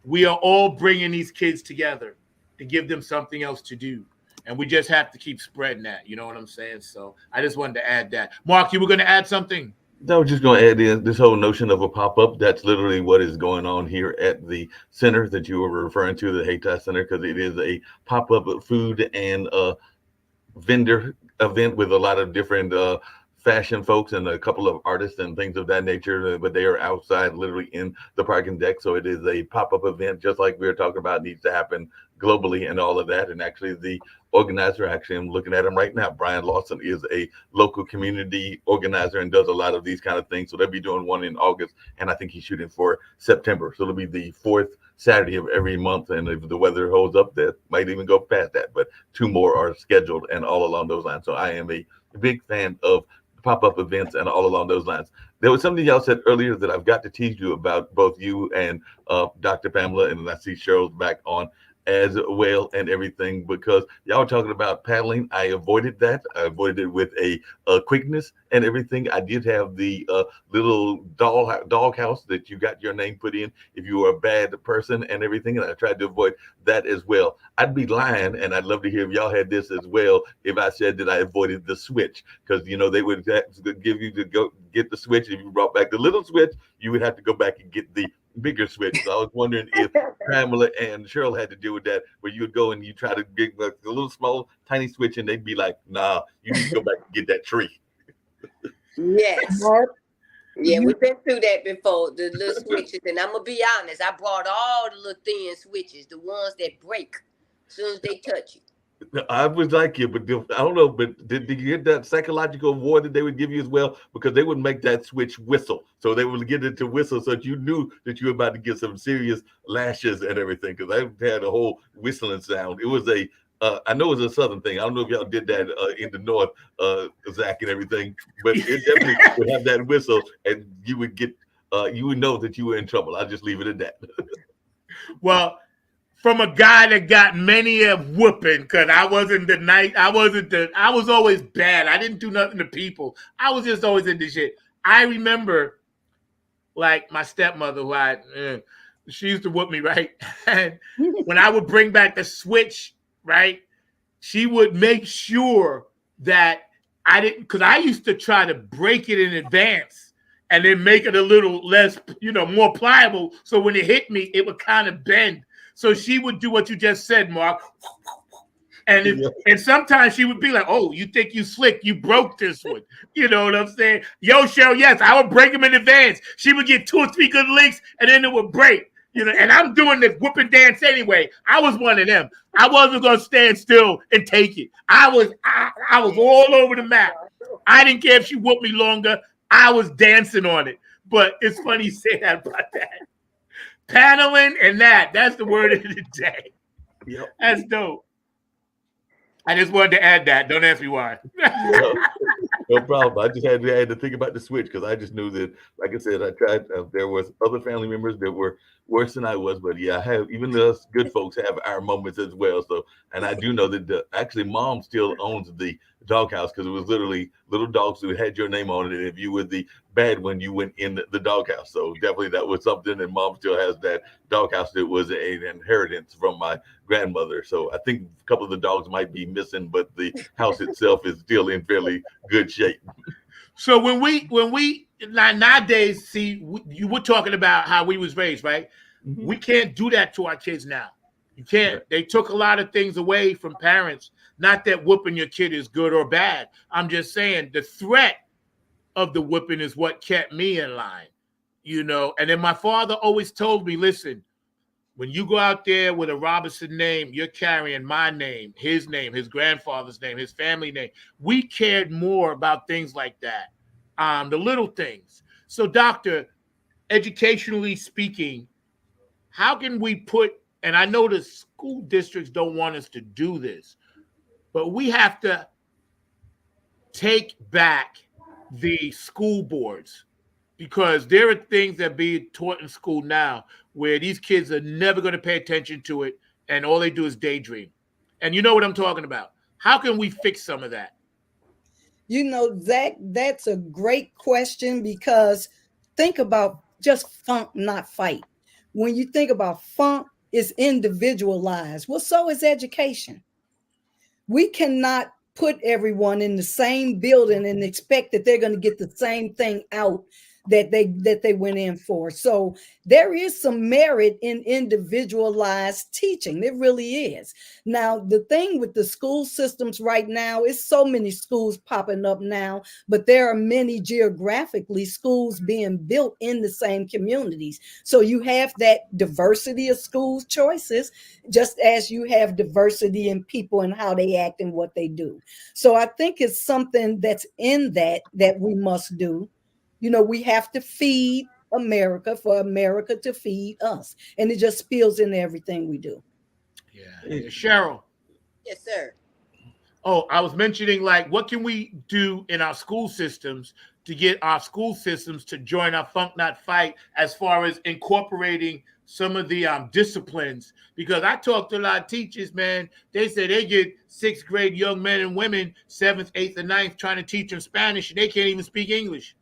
we are all bringing these kids together to give them something else to do. And we just have to keep spreading that. You know what I'm saying? So I just wanted to add that. Mark, you were going to add something? I was just going to add in this whole notion of a pop-up. That's literally what is going on here at the center that you were referring to, the Hayti Center, because it is a pop-up food and vendor event with a lot of different fashion folks and a couple of artists and things of that nature, but they are outside literally in the parking deck. So it is a pop-up event, just like we were talking about, needs to happen globally and all of that. And actually the organizer, I'm looking at him right now, Brian Lawson, is a local community organizer and does a lot of these kind of things. So they'll be doing one in August, and I think he's shooting for September. So it'll be the 4th Saturday of every month. And if the weather holds up, that might even go past that, but 2 more are scheduled and all along those lines. So I am a big fan of pop-up events and all along those lines. There was something y'all said earlier that I've got to tease you about, both you and Dr. Pamela, and I see Cheryl's back on. as well and everything, because y'all were talking about paddling. I avoided that. I avoided it with a quickness and everything. I did have the little dog house that you got your name put in if you were a bad person and everything, and I tried to avoid that as well. I'd be lying, and I'd love to hear if y'all had this as well, if I said that I avoided the switch, because they would give you to go get the switch. If you brought back the little switch, you would have to go back and get the bigger switch. So I was wondering if Pamela and Cheryl had to deal with that, where you would go and you try to get like a little small tiny switch, and they'd be like, "Nah, you need to go back and get that tree." Yes. Yeah, we've been through that before, the little switches. And I'm going to be honest, I brought all the little thin switches, the ones that break as soon as they touch you. I was like you, but I don't know. But did you get that psychological award that they would give you as well? Because they would make that switch whistle, so they would get it to whistle, so that you knew that you were about to get some serious lashes and everything. Because I had a whole whistling sound. It was I know it was a Southern thing. I don't know if y'all did that in the North, Zach and everything, but it definitely would have that whistle, and you would get, you would know that you were in trouble. I'll just leave it at that. Well, from a guy that got many a whooping, because I was always bad. I didn't do nothing to people. I was just always into shit. I remember, like, my stepmother, who she used to whoop me, right? And when I would bring back the switch, right, she would make sure that I didn't, because I used to try to break it in advance and then make it a little less, more pliable. So when it hit me, it would kind of bend. So she would do what you just said, Mark. And sometimes she would be like, "Oh, you think you slick? You broke this one." You know what I'm saying? Yo, Cheryl, yes, I would break them in advance. She would get 2 or 3 good links, and then it would break. And I'm doing this whooping dance anyway. I was one of them. I wasn't gonna stand still and take it. I was all over the map. I didn't care if she whooped me longer. I was dancing on it. But it's funny you say that about that. Paneling and that's the word of the day. Yep. That's dope. I just wanted to add that. Don't ask me why. No problem. I just had to think about the switch, because I just knew that, like I said, I tried. There was other family members that were worse than I was, but yeah, I have, even us good folks have our moments as well. So, and I do know that actually Mom still owns the doghouse, because it was literally little dogs who had your name on it, and if you were the bad one, you went in the doghouse. So definitely that was something, and Mom still has that doghouse that was an inheritance from my grandmother. So I think a couple of the dogs might be missing, but the house itself is still in fairly good shape. So when we nowadays, see, you were talking about how we was raised, right? Mm-hmm. We can't do that to our kids now. You can't. Right. They took a lot of things away from parents. Not that whooping your kid is good or bad. I'm just saying the threat of the whooping is what kept me in line, And then my father always told me, listen, when you go out there with a Robinson name, you're carrying my name, his grandfather's name, his family name. We cared more about things like that, the little things. So, Doctor, educationally speaking, how can we put, and I know the school districts don't want us to do this, but we have to take back the school boards, because there are things that are being taught in school now where these kids are never going to pay attention to it, and all they do is daydream. And you know what I'm talking about. How can we fix some of that? Zach, that's a great question, because think about just funk, not fight. When you think about funk, it's individualized. Well, so is education. We cannot put everyone in the same building and expect that they're going to get the same thing out that they went in for. So there is some merit in individualized teaching. There really is. Now, the thing with the school systems right now is so many schools popping up now, but there are many geographically schools being built in the same communities. So you have that diversity of school choices, just as you have diversity in people and how they act and what they do. So I think it's something that's in that we must do. We have to feed America for America to feed us. And it just spills into everything we do. Yeah. Cheryl. Yes, sir. Oh, I was mentioning, like, what can we do in our school systems to get our school systems to join our Funk Not Fight as far as incorporating some of the disciplines. Because I talked to a lot of teachers, man. They say they get 6th grade young men and women, 7th, 8th, and 9th, trying to teach them Spanish, and they can't even speak English.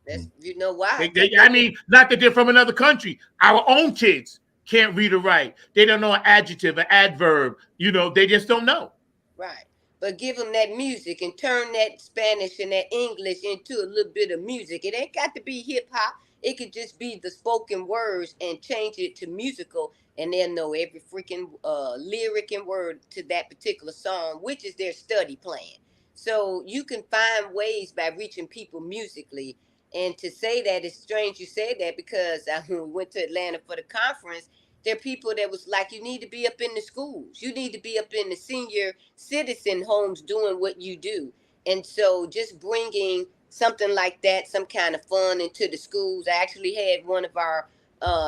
That's, you know why? I mean, not that they're from another country. Our own kids can't read or write. They don't know an adjective, an adverb. They just don't know. Right. But give them that music and turn that Spanish and that English into a little bit of music. It ain't got to be hip hop. It could just be the spoken words and change it to musical, and they'll know every freaking lyric and word to that particular song, which is their study plan. So you can find ways by reaching people musically. And to say that, it's strange you said that, because I went to Atlanta for the conference. There are people that was like, you need to be up in the schools. You need to be up in the senior citizen homes doing what you do. And so just bringing something like that, some kind of fun into the schools. I actually had one of our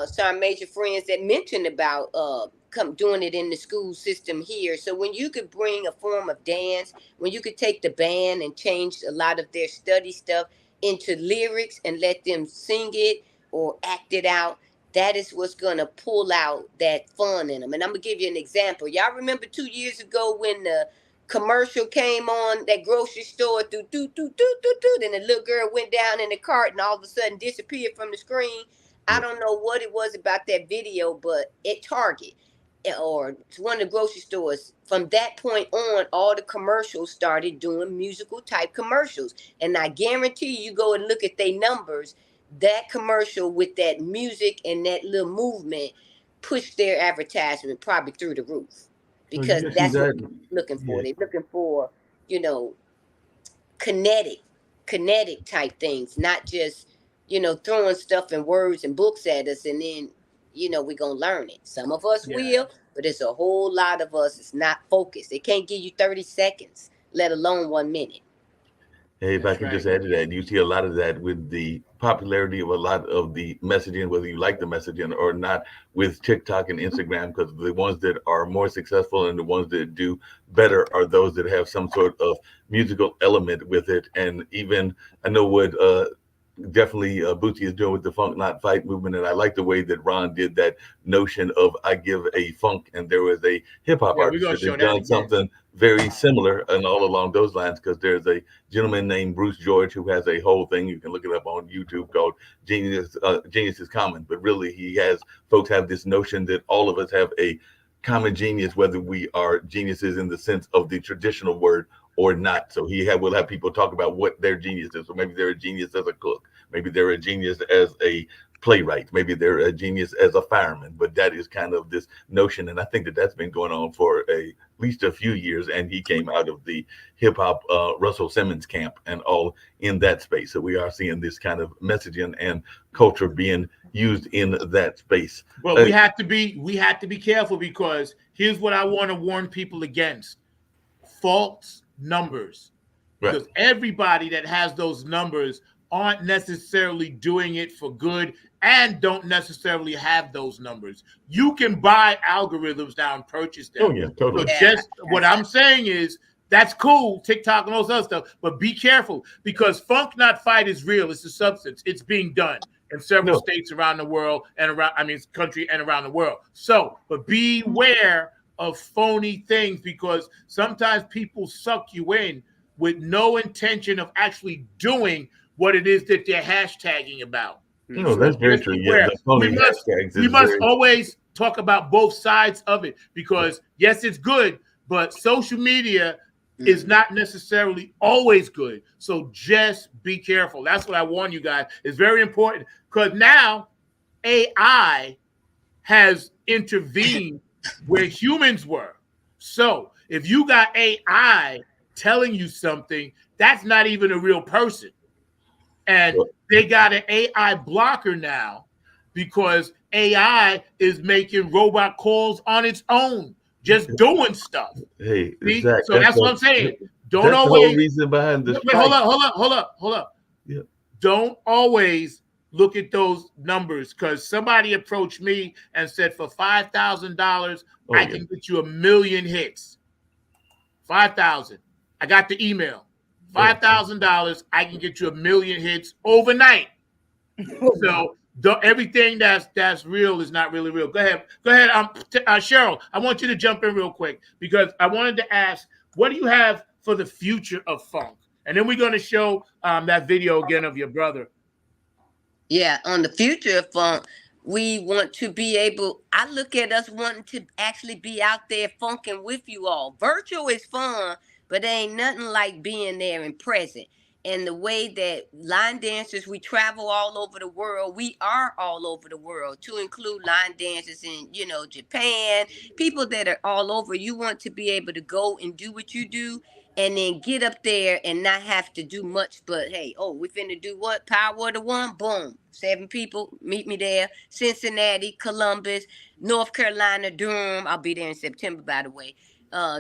sergeant major friends that mentioned about doing it in the school system here. So when you could bring a form of dance, when you could take the band and change a lot of their study stuff into lyrics and let them sing it or act it out, that is what's going to pull out that fun in them. And I'm going to give you an example. Y'all remember 2 years ago when the commercial came on that grocery store, and the little girl went down in the cart and all of a sudden disappeared from the screen? I don't know what it was about that video, but at Target or one of the grocery stores, from that point on, all the commercials started doing musical type commercials. And I guarantee you go and look at their numbers, that commercial with that music and that little movement pushed their advertisement probably through the roof, because that's what they're looking for. They're looking for, kinetic type things, not just, throwing stuff and words and books at us and then, we're going to learn it. Some of us will, but it's a whole lot of us is not focused. They can't give you 30 seconds, let alone 1 minute. Hey, if I can just add to that, you see a lot of that with the popularity of a lot of the messaging, whether you like the messaging or not, with TikTok and Instagram, because the ones that are more successful and the ones that do better are those that have some sort of musical element with it. And even I know what definitely Bootsy is doing with the Funk Not Fight movement, and I like the way that Ron did that notion of I give a funk, and there was a hip hop artist that has done something very similar and all along those lines, because there's a gentleman named Bruce George who has a whole thing, you can look it up on YouTube, called Genius is Common. But really folks have this notion that all of us have a common genius, whether we are geniuses in the sense of the traditional word or not. So will have people talk about what their genius is. So maybe they're a genius as a cook, maybe they're a genius as a playwright, maybe they're a genius as a fireman. But that is kind of this notion, and I think that that's been going on for at least a few years. And he came out of the hip hop Russell Simmons camp and all in that space. So we are seeing this kind of messaging and culture being used in that space. Well, we have to be careful, because here's what I want to warn people against: false numbers. Because everybody that has those numbers aren't necessarily doing it for good and don't necessarily have those numbers. You can buy algorithms now and purchase them. Oh, yeah, totally. So what I'm saying is, that's cool, TikTok and all this other stuff, but be careful, because Funk Not Fight is real. It's a substance. It's being done in several states around the world and country and around the world. So, but beware of phony things, because sometimes people suck you in with no intention of actually doing what it is that they're hashtagging about. No, that's very true. Yeah, we must always talk about both sides of it, because yes, it's good, but social media is not necessarily always good. So just be careful. That's what I warn you guys. It's very important, because now AI has intervened where humans were. So if you got AI telling you something, that's not even a real person. And they got an AI blocker now, because AI is making robot calls on its own, just doing stuff. Hey, so that's what I'm saying. Don't that's always. The whole reason behind this. Hold up. Yeah. Don't always look at those numbers, because somebody approached me and said, for $5,000, I can get you 1 million hits. 5,000. I got the email. $5,000, I can get you 1 million hits overnight. So everything that's real is not really real. Go ahead. Cheryl, I want you to jump in real quick because I wanted to ask, what do you have for the future of funk? And then we're going to show that video again of your brother. Yeah, on the future of funk, we want to be able, I look at us wanting to actually be out there funking with you all. Virtual is fun, but there ain't nothing like being there and present. And the way that line dancers, we travel all over the world. We are all over the world, to include line dancers in, Japan, people that are all over. You want to be able to go and do what you do and then get up there and not have to do much but, hey, we finna do what? Power of the one? Boom. 7 people, meet me there. Cincinnati, Columbus, North Carolina, Durham. I'll be there in September, by the way.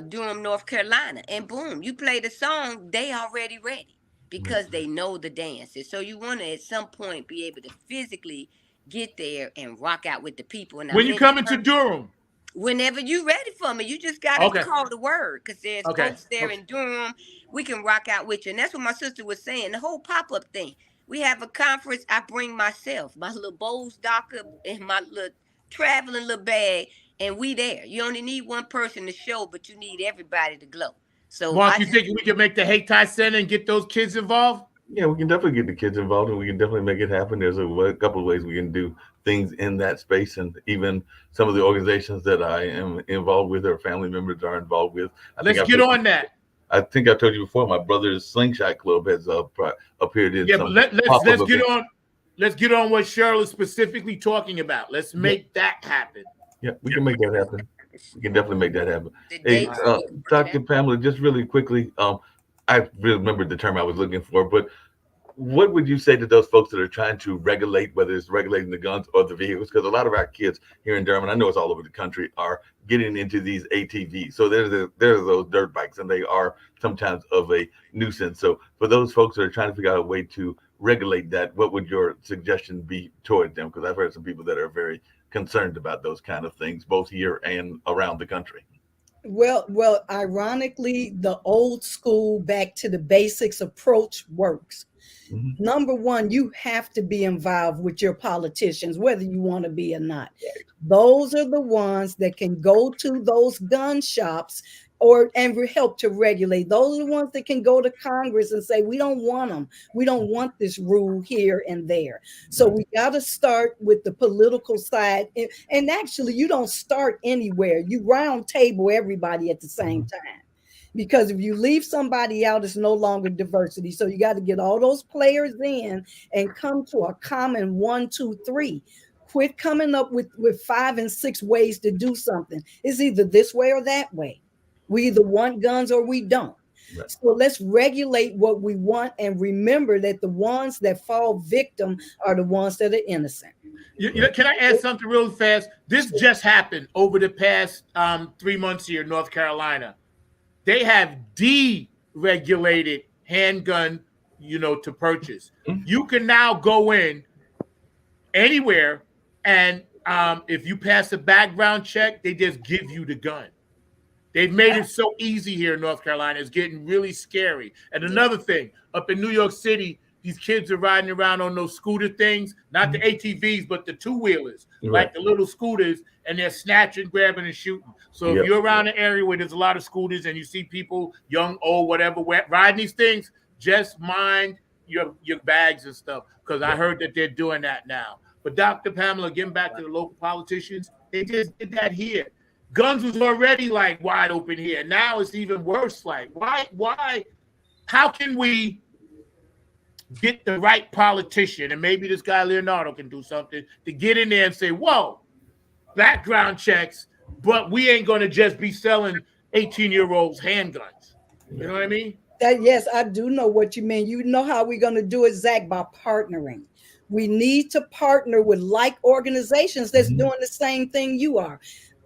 Durham, North Carolina. And boom, you play the song, they already ready because they know the dances. So you want to, at some point, be able to physically get there and rock out with the people. And when you coming to Durham? Whenever you ready for me, you just gotta call the word because there's folks there in Durham. We can rock out with you, and that's what my sister was saying. The whole pop-up thing. We have a conference. I bring myself, my little Bose Docker, and my little traveling little bag, and we there. You only need one person to show, but you need everybody to glow. So, Mark, you think we can make the Hayti Center and get those kids involved? Yeah, we can definitely get the kids involved, and we can definitely make it happen. There's a couple of ways we can do things in that space, and even some of the organizations that I am involved with or family members are involved with. Let's get on that. I think I told you before, my brother's Slingshot Club has appeared in. Yeah, but let's get on. Let's get on what Cheryl is specifically talking about. Let's make that happen. Yeah, we can make that happen. We can definitely make that happen. Hey, Dr. Pamela, just really quickly, I remembered the term I was looking for, but what would you say to those folks that are trying to regulate, whether it's regulating the guns or the vehicles? Because a lot of our kids here in Durham, and I know it's all over the country, are getting into these ATVs. So there's those dirt bikes, and they are sometimes of a nuisance. So for those folks that are trying to figure out a way to regulate that, what would your suggestion be toward them? Because I've heard some people that are very concerned about those kind of things, both here and around the country. Well, ironically, the old school back to the basics approach works. Mm-hmm. Number one, you have to be involved with your politicians, whether you want to be or not. Those are the ones that can go to those gun shops and help to regulate. Those are the ones that can go to Congress and say, we don't want them. We don't want this rule here and there. So we got to start with the political side. And actually, you don't start anywhere. You round table everybody at the same time. Because if you leave somebody out, it's no longer diversity. So you got to get all those players in and come to a common 1, 2, 3. Quit coming up with 5 and 6 ways to do something. It's either this way or that way. We either want guns or we don't. Right. So let's regulate what we want and remember that the ones that fall victim are the ones that are innocent. Can I add something real fast? This just happened over the past 3 months here in North Carolina. They have deregulated handgun, to purchase. Mm-hmm. You can now go in anywhere, and if you pass a background check, they just give you the gun. They've made it so easy here in North Carolina. It's getting really scary. And another thing, up in New York City, these kids are riding around on those scooter things, not the ATVs, but the 2-wheelers, like the little scooters, and they're snatching, grabbing, and shooting. So if you're around an area where there's a lot of scooters and you see people, young, old, whatever, riding these things, just mind your bags and stuff, because I heard that they're doing that now. But Dr. Pamela, getting back to the local politicians, they just did that here. Guns was already like wide open here. Now it's even worse. Like, why? How can we get the right politician, and maybe this guy Leonardo can do something to get in there and say, whoa, background checks, but we ain't going to just be selling 18-year-olds handguns. You know what I mean? Yes, I do know what you mean. You know how we're going to do it, Zach, by partnering. We need to partner with like organizations that's doing the same thing you are.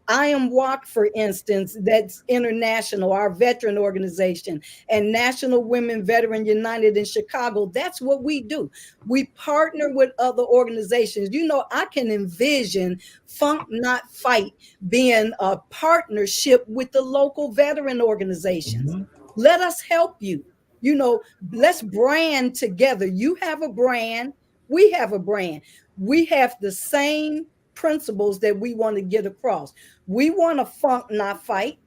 IWOC, for instance, that's international, our veteran organization, and National Women Veteran United in Chicago. That's what we do. We partner with other organizations. I can envision Funk Not Fight being a partnership with the local veteran organizations. Let us help you. You know, let's brand together. You have a brand, we have a brand. We have the same principles that we want to get across. We want to funk, not fight.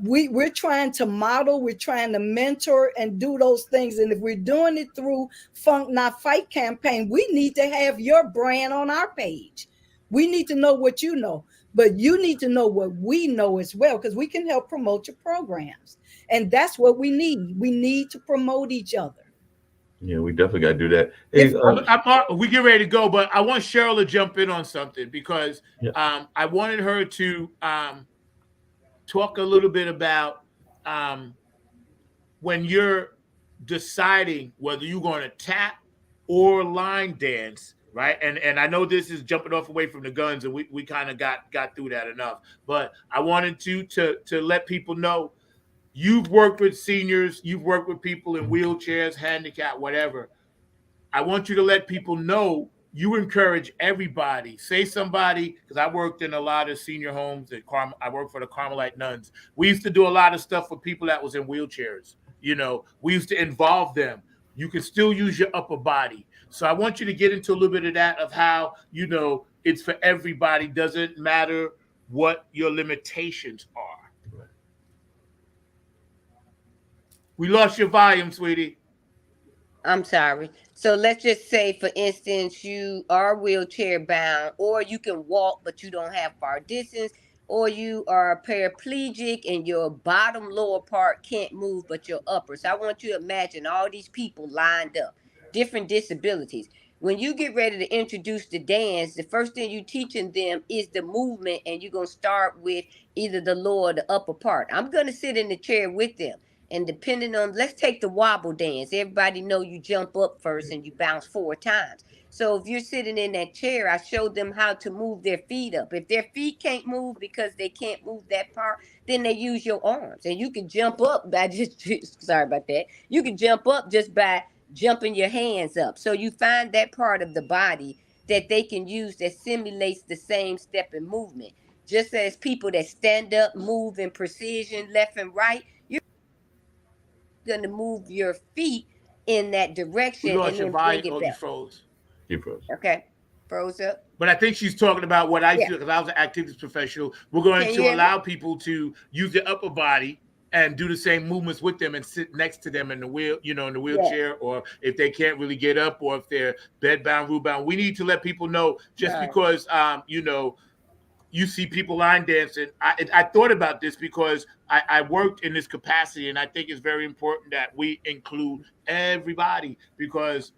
We're trying to model, we're trying to mentor and do those things. And if we're doing it through Funk Not Fight campaign, we need to have your brand on our page. We need to know what you know, but you need to know what we know as well, because we can help promote your programs. And that's what we need. We need to promote each other. Yeah, we definitely got to do that. Hey, we get ready to go, but I want Cheryl to jump in on something because yeah. I wanted her to talk a little bit about when you're deciding whether you're going to tap or line dance, right? And I know this is jumping off away from the guns, and we kind of got through that enough. But I wanted to let people know you've worked with seniors, you've worked with people in wheelchairs, handicapped, whatever. I want you to let people know you encourage everybody. Say somebody, because I worked in a lot of senior homes. I worked for the Carmelite nuns. We used to do a lot of stuff for people that was in wheelchairs. You know, we used to involve them. You can still use your upper body. So I want you to get into a little bit of that, of how, you know, it's for everybody. Doesn't matter what your limitations are. We lost your volume, sweetie. I'm sorry. So let's just say, for instance, you are wheelchair bound, or you can walk, but you don't have far distance, or you are paraplegic and your bottom lower part can't move, but your upper. So I want you to imagine all these people lined up, different disabilities. When you get ready to introduce the dance, the first thing you teaching them is the movement, and you're going to start with either the lower or the upper part. I'm going to sit in the chair with them. And depending on, let's take the wobble dance. Everybody know you jump up first and you bounce 4 times. So if you're sitting in that chair, I showed them how to move their feet up. If their feet can't move because they can't move that part, then they use your arms. And you can jump up by sorry about that. You can jump up just by jumping your hands up. So you find that part of the body that they can use that simulates the same step and movement. Just as people that stand up, move in precision, left and right, going to move your feet in that direction and then bring it back. Froze. You froze. Okay. Froze up. But I think she's talking about what I do, because I was an activities professional. We're going to allow people to use their upper body and do the same movements with them and sit next to them in the wheelchair, or if they can't really get up, or if they're bed bound, rule bound. We need to let people know, just because you see people line dancing. I thought about this because I worked in this capacity, and I think it's very important that we include everybody, because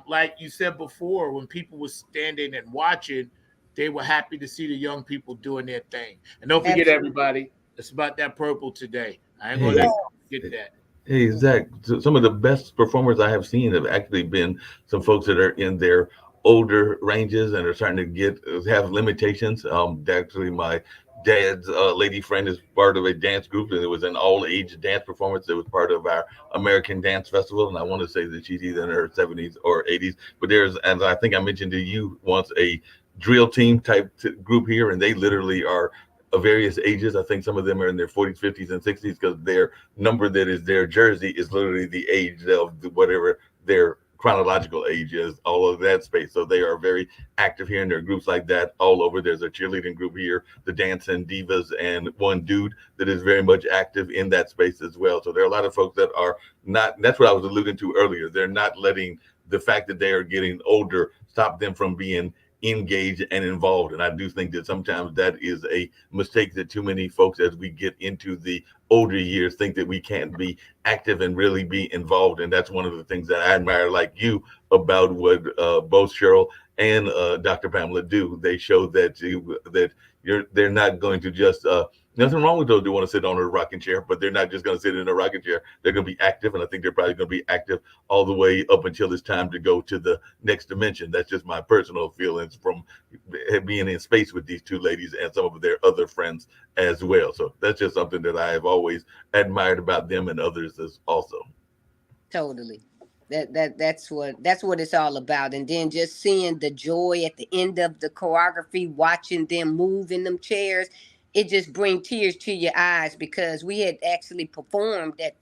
like you said before, when people were standing and watching, they were happy to see the young people doing their thing. And don't forget, everybody, it's about that purple today. I ain't going to forget that. Hey, Zach, some of the best performers I have seen have actually been some folks that are in their older ranges and are starting to have limitations. Actually, my dad's lady friend is part of a dance group, and it was an all-age dance performance. It was part of our American Dance Festival, and I want to say that she's either in her 70s or 80s. But there's, as I think I mentioned to you once, a drill team type group here, and they literally are of various ages. I think some of them are in their 40s, 50s, and 60s, because their number that is their jersey is literally the age of whatever their chronological age is, all of that space. So they are very active here, and there are groups like that all over. There's a cheerleading group here, the Dancing Divas, and one dude that is very much active in that space as well. So there are a lot of folks that are not, that's what I was alluding to earlier. They're not letting the fact that they are getting older stop them from being engaged and involved. And I do think that sometimes that is a mistake that too many folks, as we get into the older years, think that we can't be active and really be involved. And that's one of the things that I admire, like you, about what both Cheryl and Dr. Pamela do. They show that they're not going to just nothing wrong with those who want to sit on a rocking chair, but they're not just going to sit in a rocking chair. They're going to be active, and I think they're probably going to be active all the way up until it's time to go to the next dimension. That's just my personal feelings from being in space with these two ladies and some of their other friends as well. So that's just something that I have always admired about them and others as also. Totally. That's what it's all about. And then just seeing the joy at the end of the choreography, watching them move in them chairs, it just brings tears to your eyes, because we had actually performed at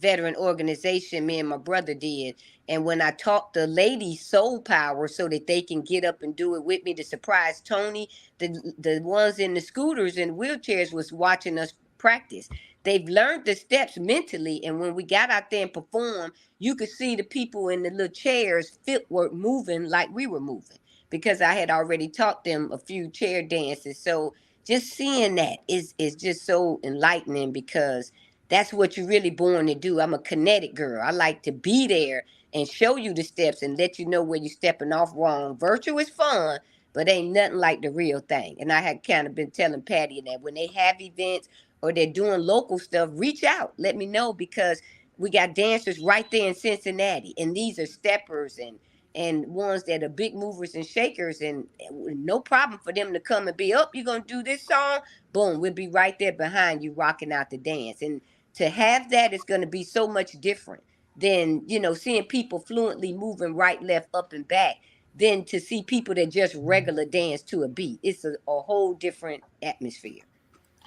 veteran organization, me and my brother did. And when I taught the ladies soul power so that they can get up and do it with me to surprise Tony, the ones in the scooters and wheelchairs was watching us practice. They've learned the steps mentally, and when we got out there and performed, you could see the people in the little chairs footwork moving like we were moving, because I had already taught them a few chair dances. So just seeing that is just so enlightening, because that's what you're really born to do. I'm a kinetic girl. I like to be there and show you the steps and let you know where you're stepping off wrong. Virtual is fun, but ain't nothing like the real thing. And I had kind of been telling Patty that when they have events or they're doing local stuff, reach out, let me know, because we got dancers right there in Cincinnati, and these are steppers and ones that are big movers and shakers, and no problem for them to come and be up. You're gonna do this song, boom, we'll be right there behind you rocking out the dance. And to have that is going to be so much different than, you know, seeing people fluently moving right, left, up, and back, than to see people that just regular dance to a beat. It's a whole different atmosphere.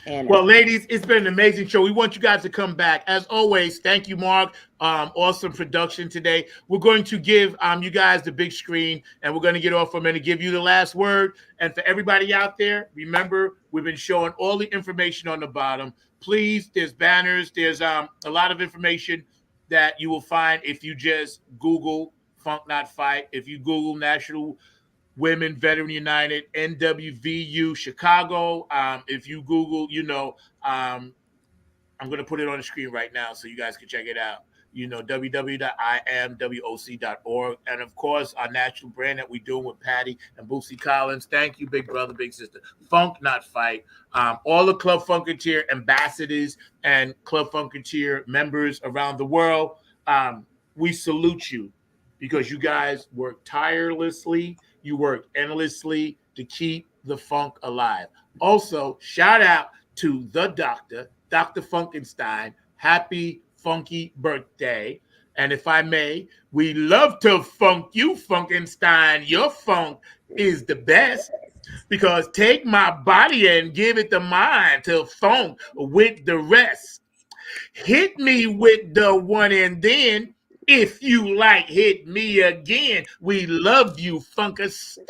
And well, ladies, it's been an amazing show. We want you guys to come back. As always, thank you, Mark. Awesome production today. We're going to give you guys the big screen, and we're going to get off for a minute, give you the last word. And for everybody out there, remember, we've been showing all the information on the bottom. Please, there's banners. There's a lot of information that you will find if you just Google Funk Not Fight. If you Google National Women Veteran United, NWVU Chicago. If you Google, I'm going to put it on the screen right now so you guys can check it out. www.imwoc.org. And, of course, our national brand that we're doing with Patty and Boosie Collins. Thank you, big brother, big sister. Funk Not Fight. All the Club Funketeer ambassadors and Club Funketeer members around the world, we salute you, because you guys work tirelessly. You work endlessly to keep the funk alive. Also, shout out to the doctor, Dr. Funkenstein. Happy funky birthday. And if I may, we love to funk you, Funkenstein. Your funk is the best, because take my body and give it to mine to funk with the rest. Hit me with the one and then, if you like, hit me again. We love you, Funkenstein.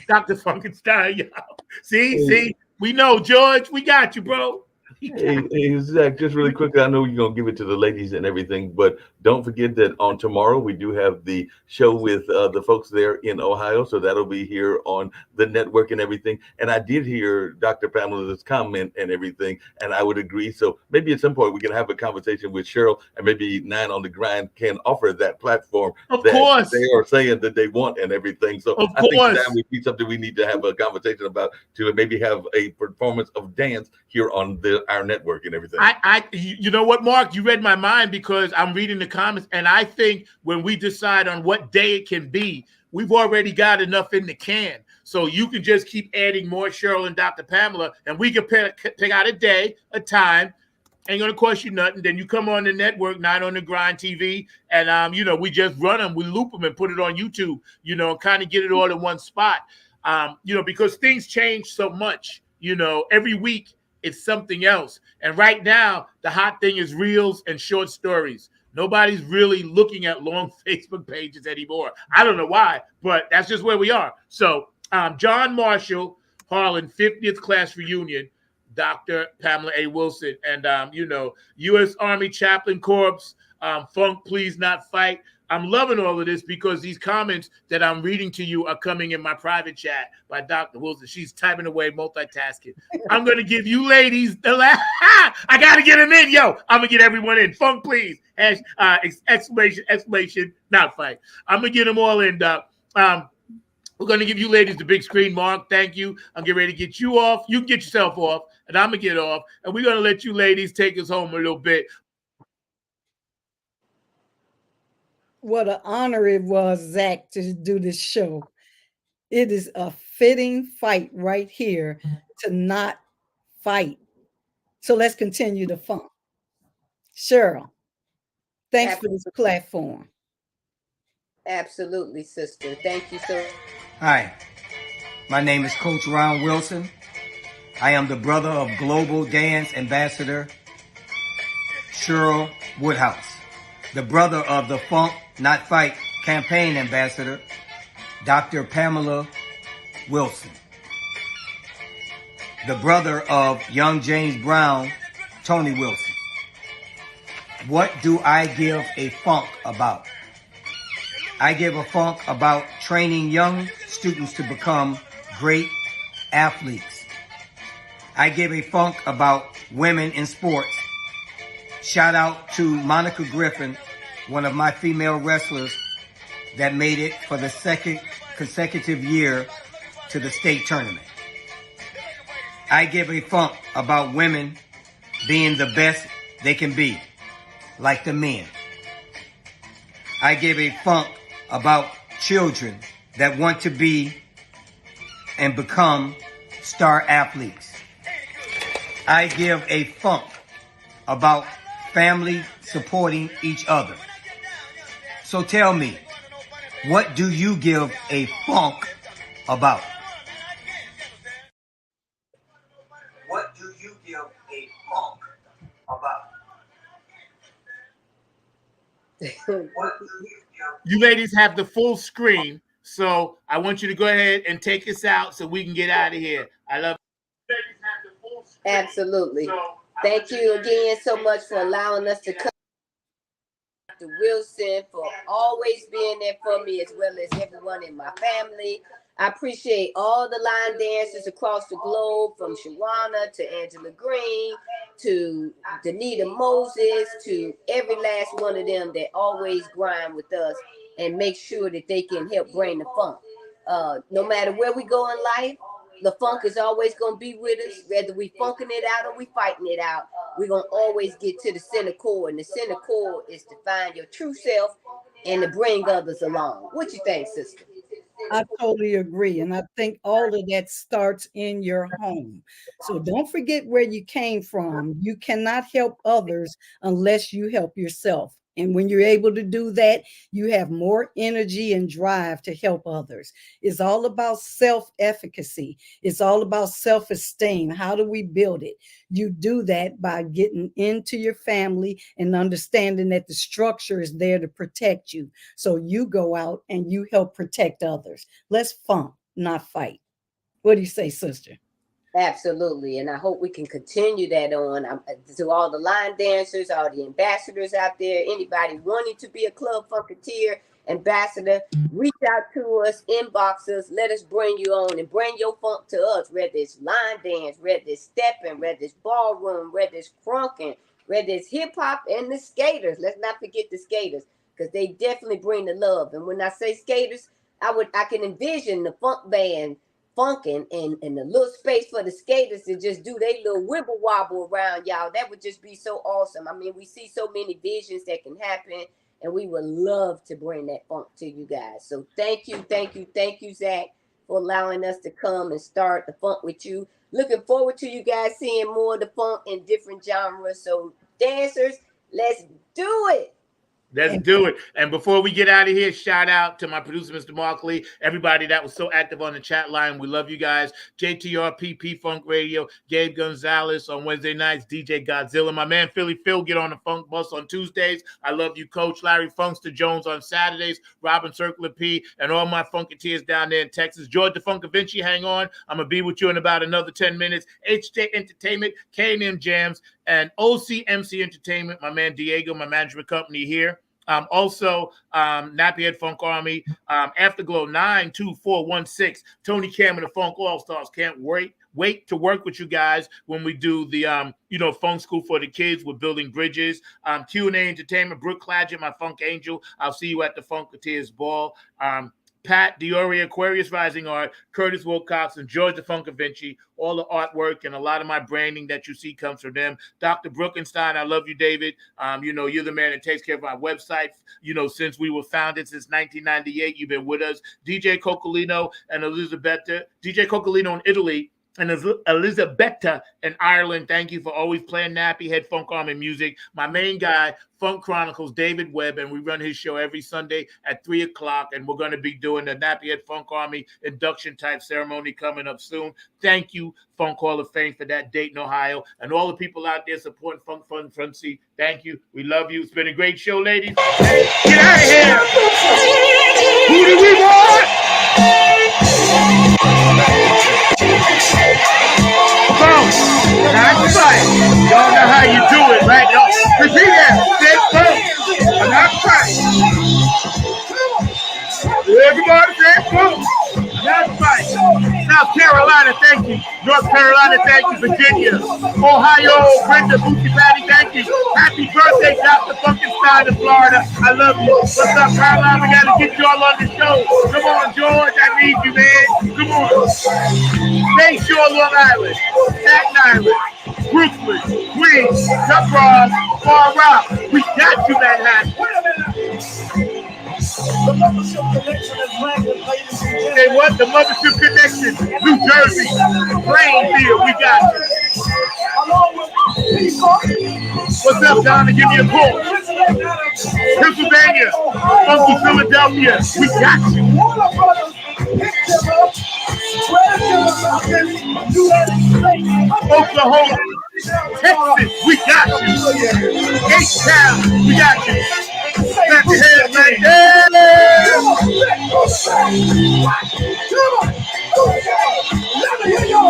Dr. Funkenstein, y'all. See? We know, George. We got you, bro. Hey, Zach, just really quickly, I know you're going to give it to the ladies and everything, but don't forget that on tomorrow, we do have the show with the folks there in Ohio, so that'll be here on the network and everything. And I did hear Dr. Pamela's comment and everything, and I would agree. So maybe at some point we can have a conversation with Cheryl, and maybe Nine on the Grind can offer that platform of that course they are saying that they want and everything. So of I course. think that would be something we need to have a conversation about, to maybe have a performance of dance here on our network and everything. You know what, Mark? You read my mind, because I'm reading the comments, and I think when we decide on what day it can be, we've already got enough in the can. So you can just keep adding more Cheryl and Dr. Pamela, and we can pick out a day, a time. Ain't gonna cost you nothing. Then you come on the network, Nine on the Grind TV, and we just run them, we loop them, and put it on YouTube. Kind of get it all in one spot. Because things change so much. Every week it's something else. And right now, the hot thing is reels and short stories. Nobody's really looking at long Facebook pages anymore. I don't know why, but that's just where we are. So John Marshall, Harlan, 50th class reunion, Dr. Pamela A. Wilson, and, U.S. Army Chaplain Corps, Funk Please Not Fight. I'm loving all of this, because these comments that I'm reading to you are coming in my private chat by Dr. Wilson. She's typing away, multitasking. I'm going to give you ladies the last. I got to get them in, yo. I'm going to get everyone in. Funk, please. Exclamation, not fight. I'm going to get them all in, Doc. We're going to give you ladies the big screen, Mark. Thank you. I'm getting ready to get you off. You can get yourself off, and I'm going to get off. And we're going to let you ladies take us home a little bit. What an honor it was, Zach, to do this show. It is a fitting fight right here to not fight. So let's continue the fun. Cheryl, thanks for this platform. Absolutely, sister. Thank you so much. Hi, my name is Coach Ron Wilson. I am the brother of Global Dance Ambassador Cheryl Woodhouse. The brother of the Funk Not Fight campaign ambassador, Dr. Pamela Wilson. The brother of young James Brown, Tony Wilson. What do I give a funk about? I give a funk about training young students to become great athletes. I give a funk about women in sports. Shout out to Monica Griffin, one of my female wrestlers that made it for the second consecutive year to the state tournament. I give a funk about women being the best they can be, like the men. I give a funk about children that want to be and become star athletes. I give a funk about family supporting each other. So tell me, what do you give a funk about? What do you give a funk about? What do you give? You ladies have the full screen, so I want you to go ahead and take us out so we can get out of here. I love you. Ladies have the full screen. Absolutely. So thank you again so much for allowing us to come. Dr. Wilson for always being there for me, as well as everyone in my family. I appreciate all the line dancers across the globe, from Shawana to Angela Green to Danita Moses to every last one of them that always grind with us and make sure that they can help bring the funk. No matter where we go in life, the funk is always going to be with us. Whether we funking it out or we fighting it out, we're going to always get to the center core. And the center core is to find your true self and to bring others along. What you think, sister? I totally agree. And I think all of that starts in your home. So don't forget where you came from. You cannot help others unless you help yourself. And when you're able to do that, you have more energy and drive to help others. It's all about self-efficacy. It's all about self-esteem. How do we build it? You do that by getting into your family and understanding that the structure is there to protect you. So you go out and you help protect others. Let's funk, not fight. What do you say, sister? Absolutely. And I hope we can continue that on to all the line dancers, all the ambassadors out there, anybody wanting to be a Club Funketeer ambassador, reach out to us, inbox us, let us bring you on and bring your funk to us, whether it's line dance, whether it's stepping, whether it's ballroom, whether it's crunking, whether it's hip hop and the skaters. Let's not forget the skaters, because they definitely bring the love. And when I say skaters, I can envision the funk band funking and the little space for the skaters to just do their little wibble wobble around, y'all. That would just be so awesome. I mean, we see so many visions that can happen, and we would love to bring that funk to you guys. So thank you, Zach, for allowing us to come and start the funk with you. Looking forward to you guys seeing more of the funk in different genres. So dancers, let's do it. Let's do it. And before we get out of here, shout out to my producer, Mr. Markley, everybody that was so active on the chat line. We love you guys. JTRP, P-Funk Radio, Gabe Gonzalez on Wednesday nights, DJ Godzilla, my man Philly Phil, get on the Funk Bus on Tuesdays. I love you, Coach Larry Funkster Jones on Saturdays, Robin Circular P, and all my Funketeers down there in Texas. George the Funkavinci, hang on. I'm going to be with you in about another 10 minutes. HJ Entertainment, K&M Jams, and OCMC Entertainment, my man Diego, my management company here. Also, Nappyhead Funk Army, Afterglow 92416, Tony Cam and the Funk All-Stars. Can't wait to work with you guys when we do the Funk School for the Kids. We're building bridges. Q&A Entertainment, Brooke Clagett, my Funk Angel. I'll see you at the Funketeers Ball. Pat Diori, Aquarius Rising Art, Curtis Wilcox, and George the Funkavinci. All the artwork and a lot of my branding that you see comes from them. Dr. Brookenstein, I love you, David. You're the man that takes care of our website. Since we were founded, since 1998, you've been with us. DJ Coccolino and Elisabetta. DJ Coccolino in Italy And Elizabetta in Ireland, thank you for always playing Nappy Head Funk Army music. My main guy, Funk Chronicles, David Webb, and we run his show every Sunday at 3 o'clock, and we're going to be doing the Nappy Head Funk Army induction type ceremony coming up soon. Thank you, Funk Hall of Fame, for that Dayton, Ohio, and all the people out there supporting Funk from the Front Seat. Thank you. We love you. It's been a great show, ladies. Hey, get out of here. Who do we want? Folks, that's right. Y'all know how you do it, right? Y'all repeat that. Say folks. That's right. Everybody say folks. That's right. South Carolina, thank you. North Carolina, thank you. Virginia, Ohio, Brenda, Booty Patty, thank you. Happy birthday, Dr. Funkenstein in Florida. I love you. What's up, Carolina? We got to get you all on the show. Come on, George. I need you, man. Come on. Bay Shore, Long Island, Staten Island, Brooklyn, Queens, Tubross, Far Rock. We got you, Manhattan. The Mothership Connection is landed, ladies and gentlemen. Say what? The Mothership Connection, New Jersey, Plainfield, we got you. Along with people. What's up, Donna? Give me a call. Pennsylvania, Uncle Philadelphia, we got you. Warner Brothers, pick them up, spread them about this United States. Oklahoma, Texas, we got you. H-Town, we got you. Clap your hands, man. Yeah! Let me hear your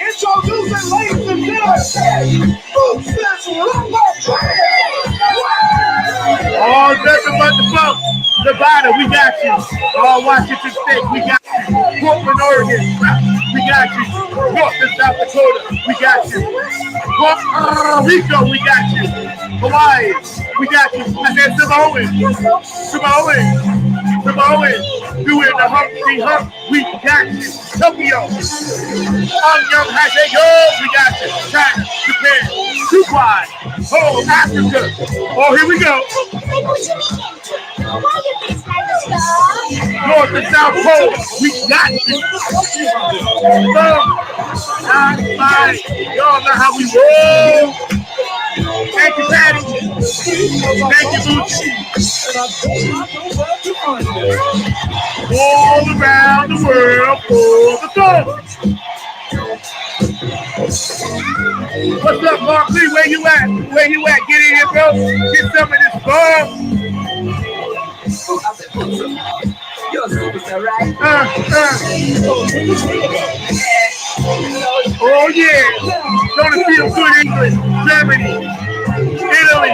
introducing, ladies and gentlemen, All nothing but the funk. Nevada, we got you. All Washington State, we got you. Portland, Oregon, we got you. Portland, South Dakota, we got you. Puerto Rico, we got you. Hawaii, we got you. I said Samoan. Doing the Humpty Hump, we got you. Tokyo, Young Hasego, we got you. China, Japan, Dubai, Africa. Oh, here we go. North and South Pole, we got you. Y'all know how we roll. Thank you, Patty. Thank you, Bootsy. All around the world for the fun. What's up, Mark Lee? Where you at? Get in here, bro. Get some of this fun. You're a superstar, right? Oh, yeah. Don't it feel good, England, Germany, Italy.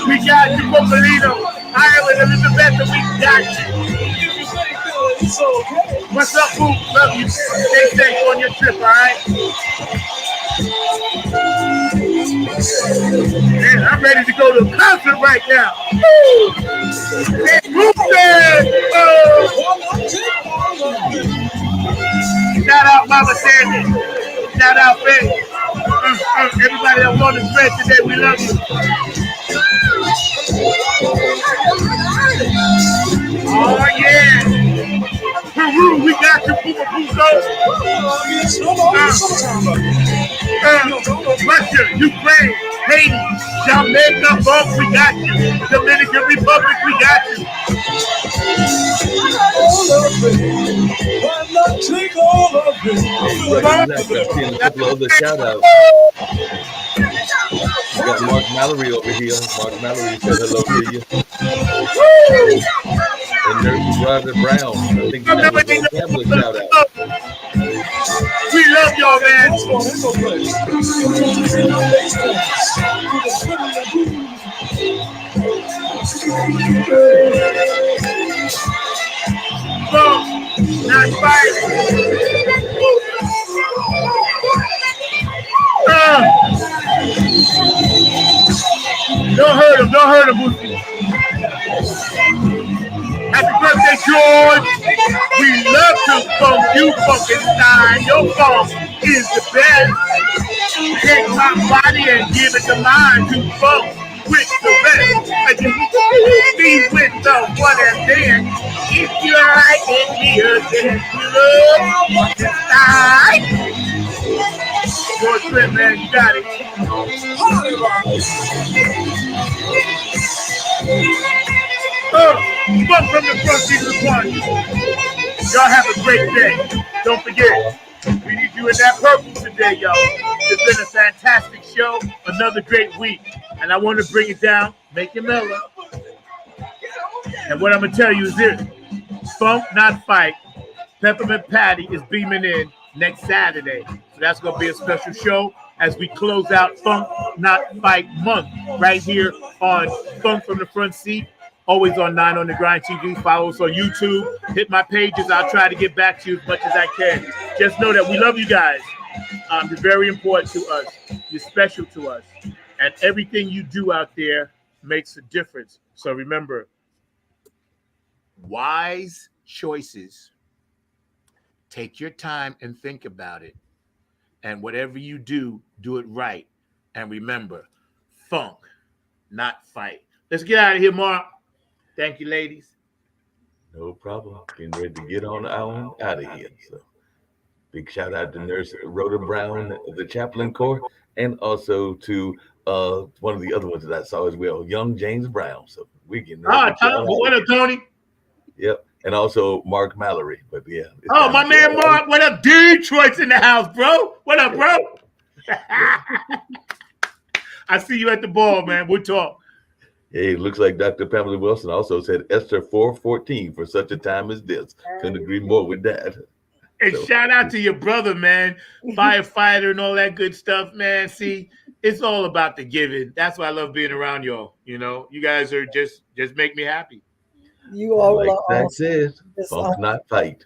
We got you, Popolino, Ireland, Elizabeth, we got you. What's up, Boo? Love you. Stay safe on your trip, all right? Man, I'm ready to go to a concert right now. Hey, shout out Mama Sandy. Shout out Faye. Everybody that won the spread today, we love you. Oh, yeah. Peru, we got you, Puma Puso. Russia, Ukraine, Haiti, Jamaica, folks, we got you. Dominican Republic, we got you. A couple of other shout outs. We got Mark Mallory over here. Mark Mallory said hello to you. And there's Roger Brown. I think that was a family shout out. We love y'all, man. Not fight. Don't hurt him, Boosie. Happy birthday, George. We love to funk you, Funkenstein. Your funk is the best. Take my body and give it to mine to funk with the rest. And you be with the one and then If you like it, then you love tonight. George Clinton, man, you got it. Funk from the front seat of the one. Y'all have a great day. Don't forget, we need you in that purple today, y'all. It's been a fantastic show, another great week. And I want to bring it down, make it mellow. And what I'm going to tell you is this. Funk, not fight. Peppermint Patty is beaming in next Saturday. So that's going to be a special show as we close out Funk, Not Fight Month right here on Funk from the Front Seat. Always on 9 on the Grind TV. Follow us on YouTube. Hit my pages. I'll try to get back to you as much as I can. Just know that we love you guys. You're very important to us. You're special to us. And everything you do out there makes a difference. So remember, wise choices. Take your time and think about it. And whatever you do, do it right. And remember, funk, not fight. Let's get out of here, Mark. Thank you, ladies. No problem. Getting ready to get on out of here. So big shout out to Nurse Rhoda Brown of the Chaplain Corps, and also to one of the other ones that I saw as well, young James Brown. So we can. What up, Tony? Yep. And also Mark Mallory. But yeah. Oh, my man Mark. What up, Detroit's in the house, bro? What up, bro? I see you at the ball, man. We'll talk. Hey, it looks like Dr. Pamela Wilson also said Esther 4:14 for such a time as this. Couldn't agree more with that. And shout out to your brother, man, firefighter and all that good stuff, man. See, it's all about the giving. That's why I love being around y'all. You know, you guys are just make me happy. You all like are that awesome. says, funk not fight.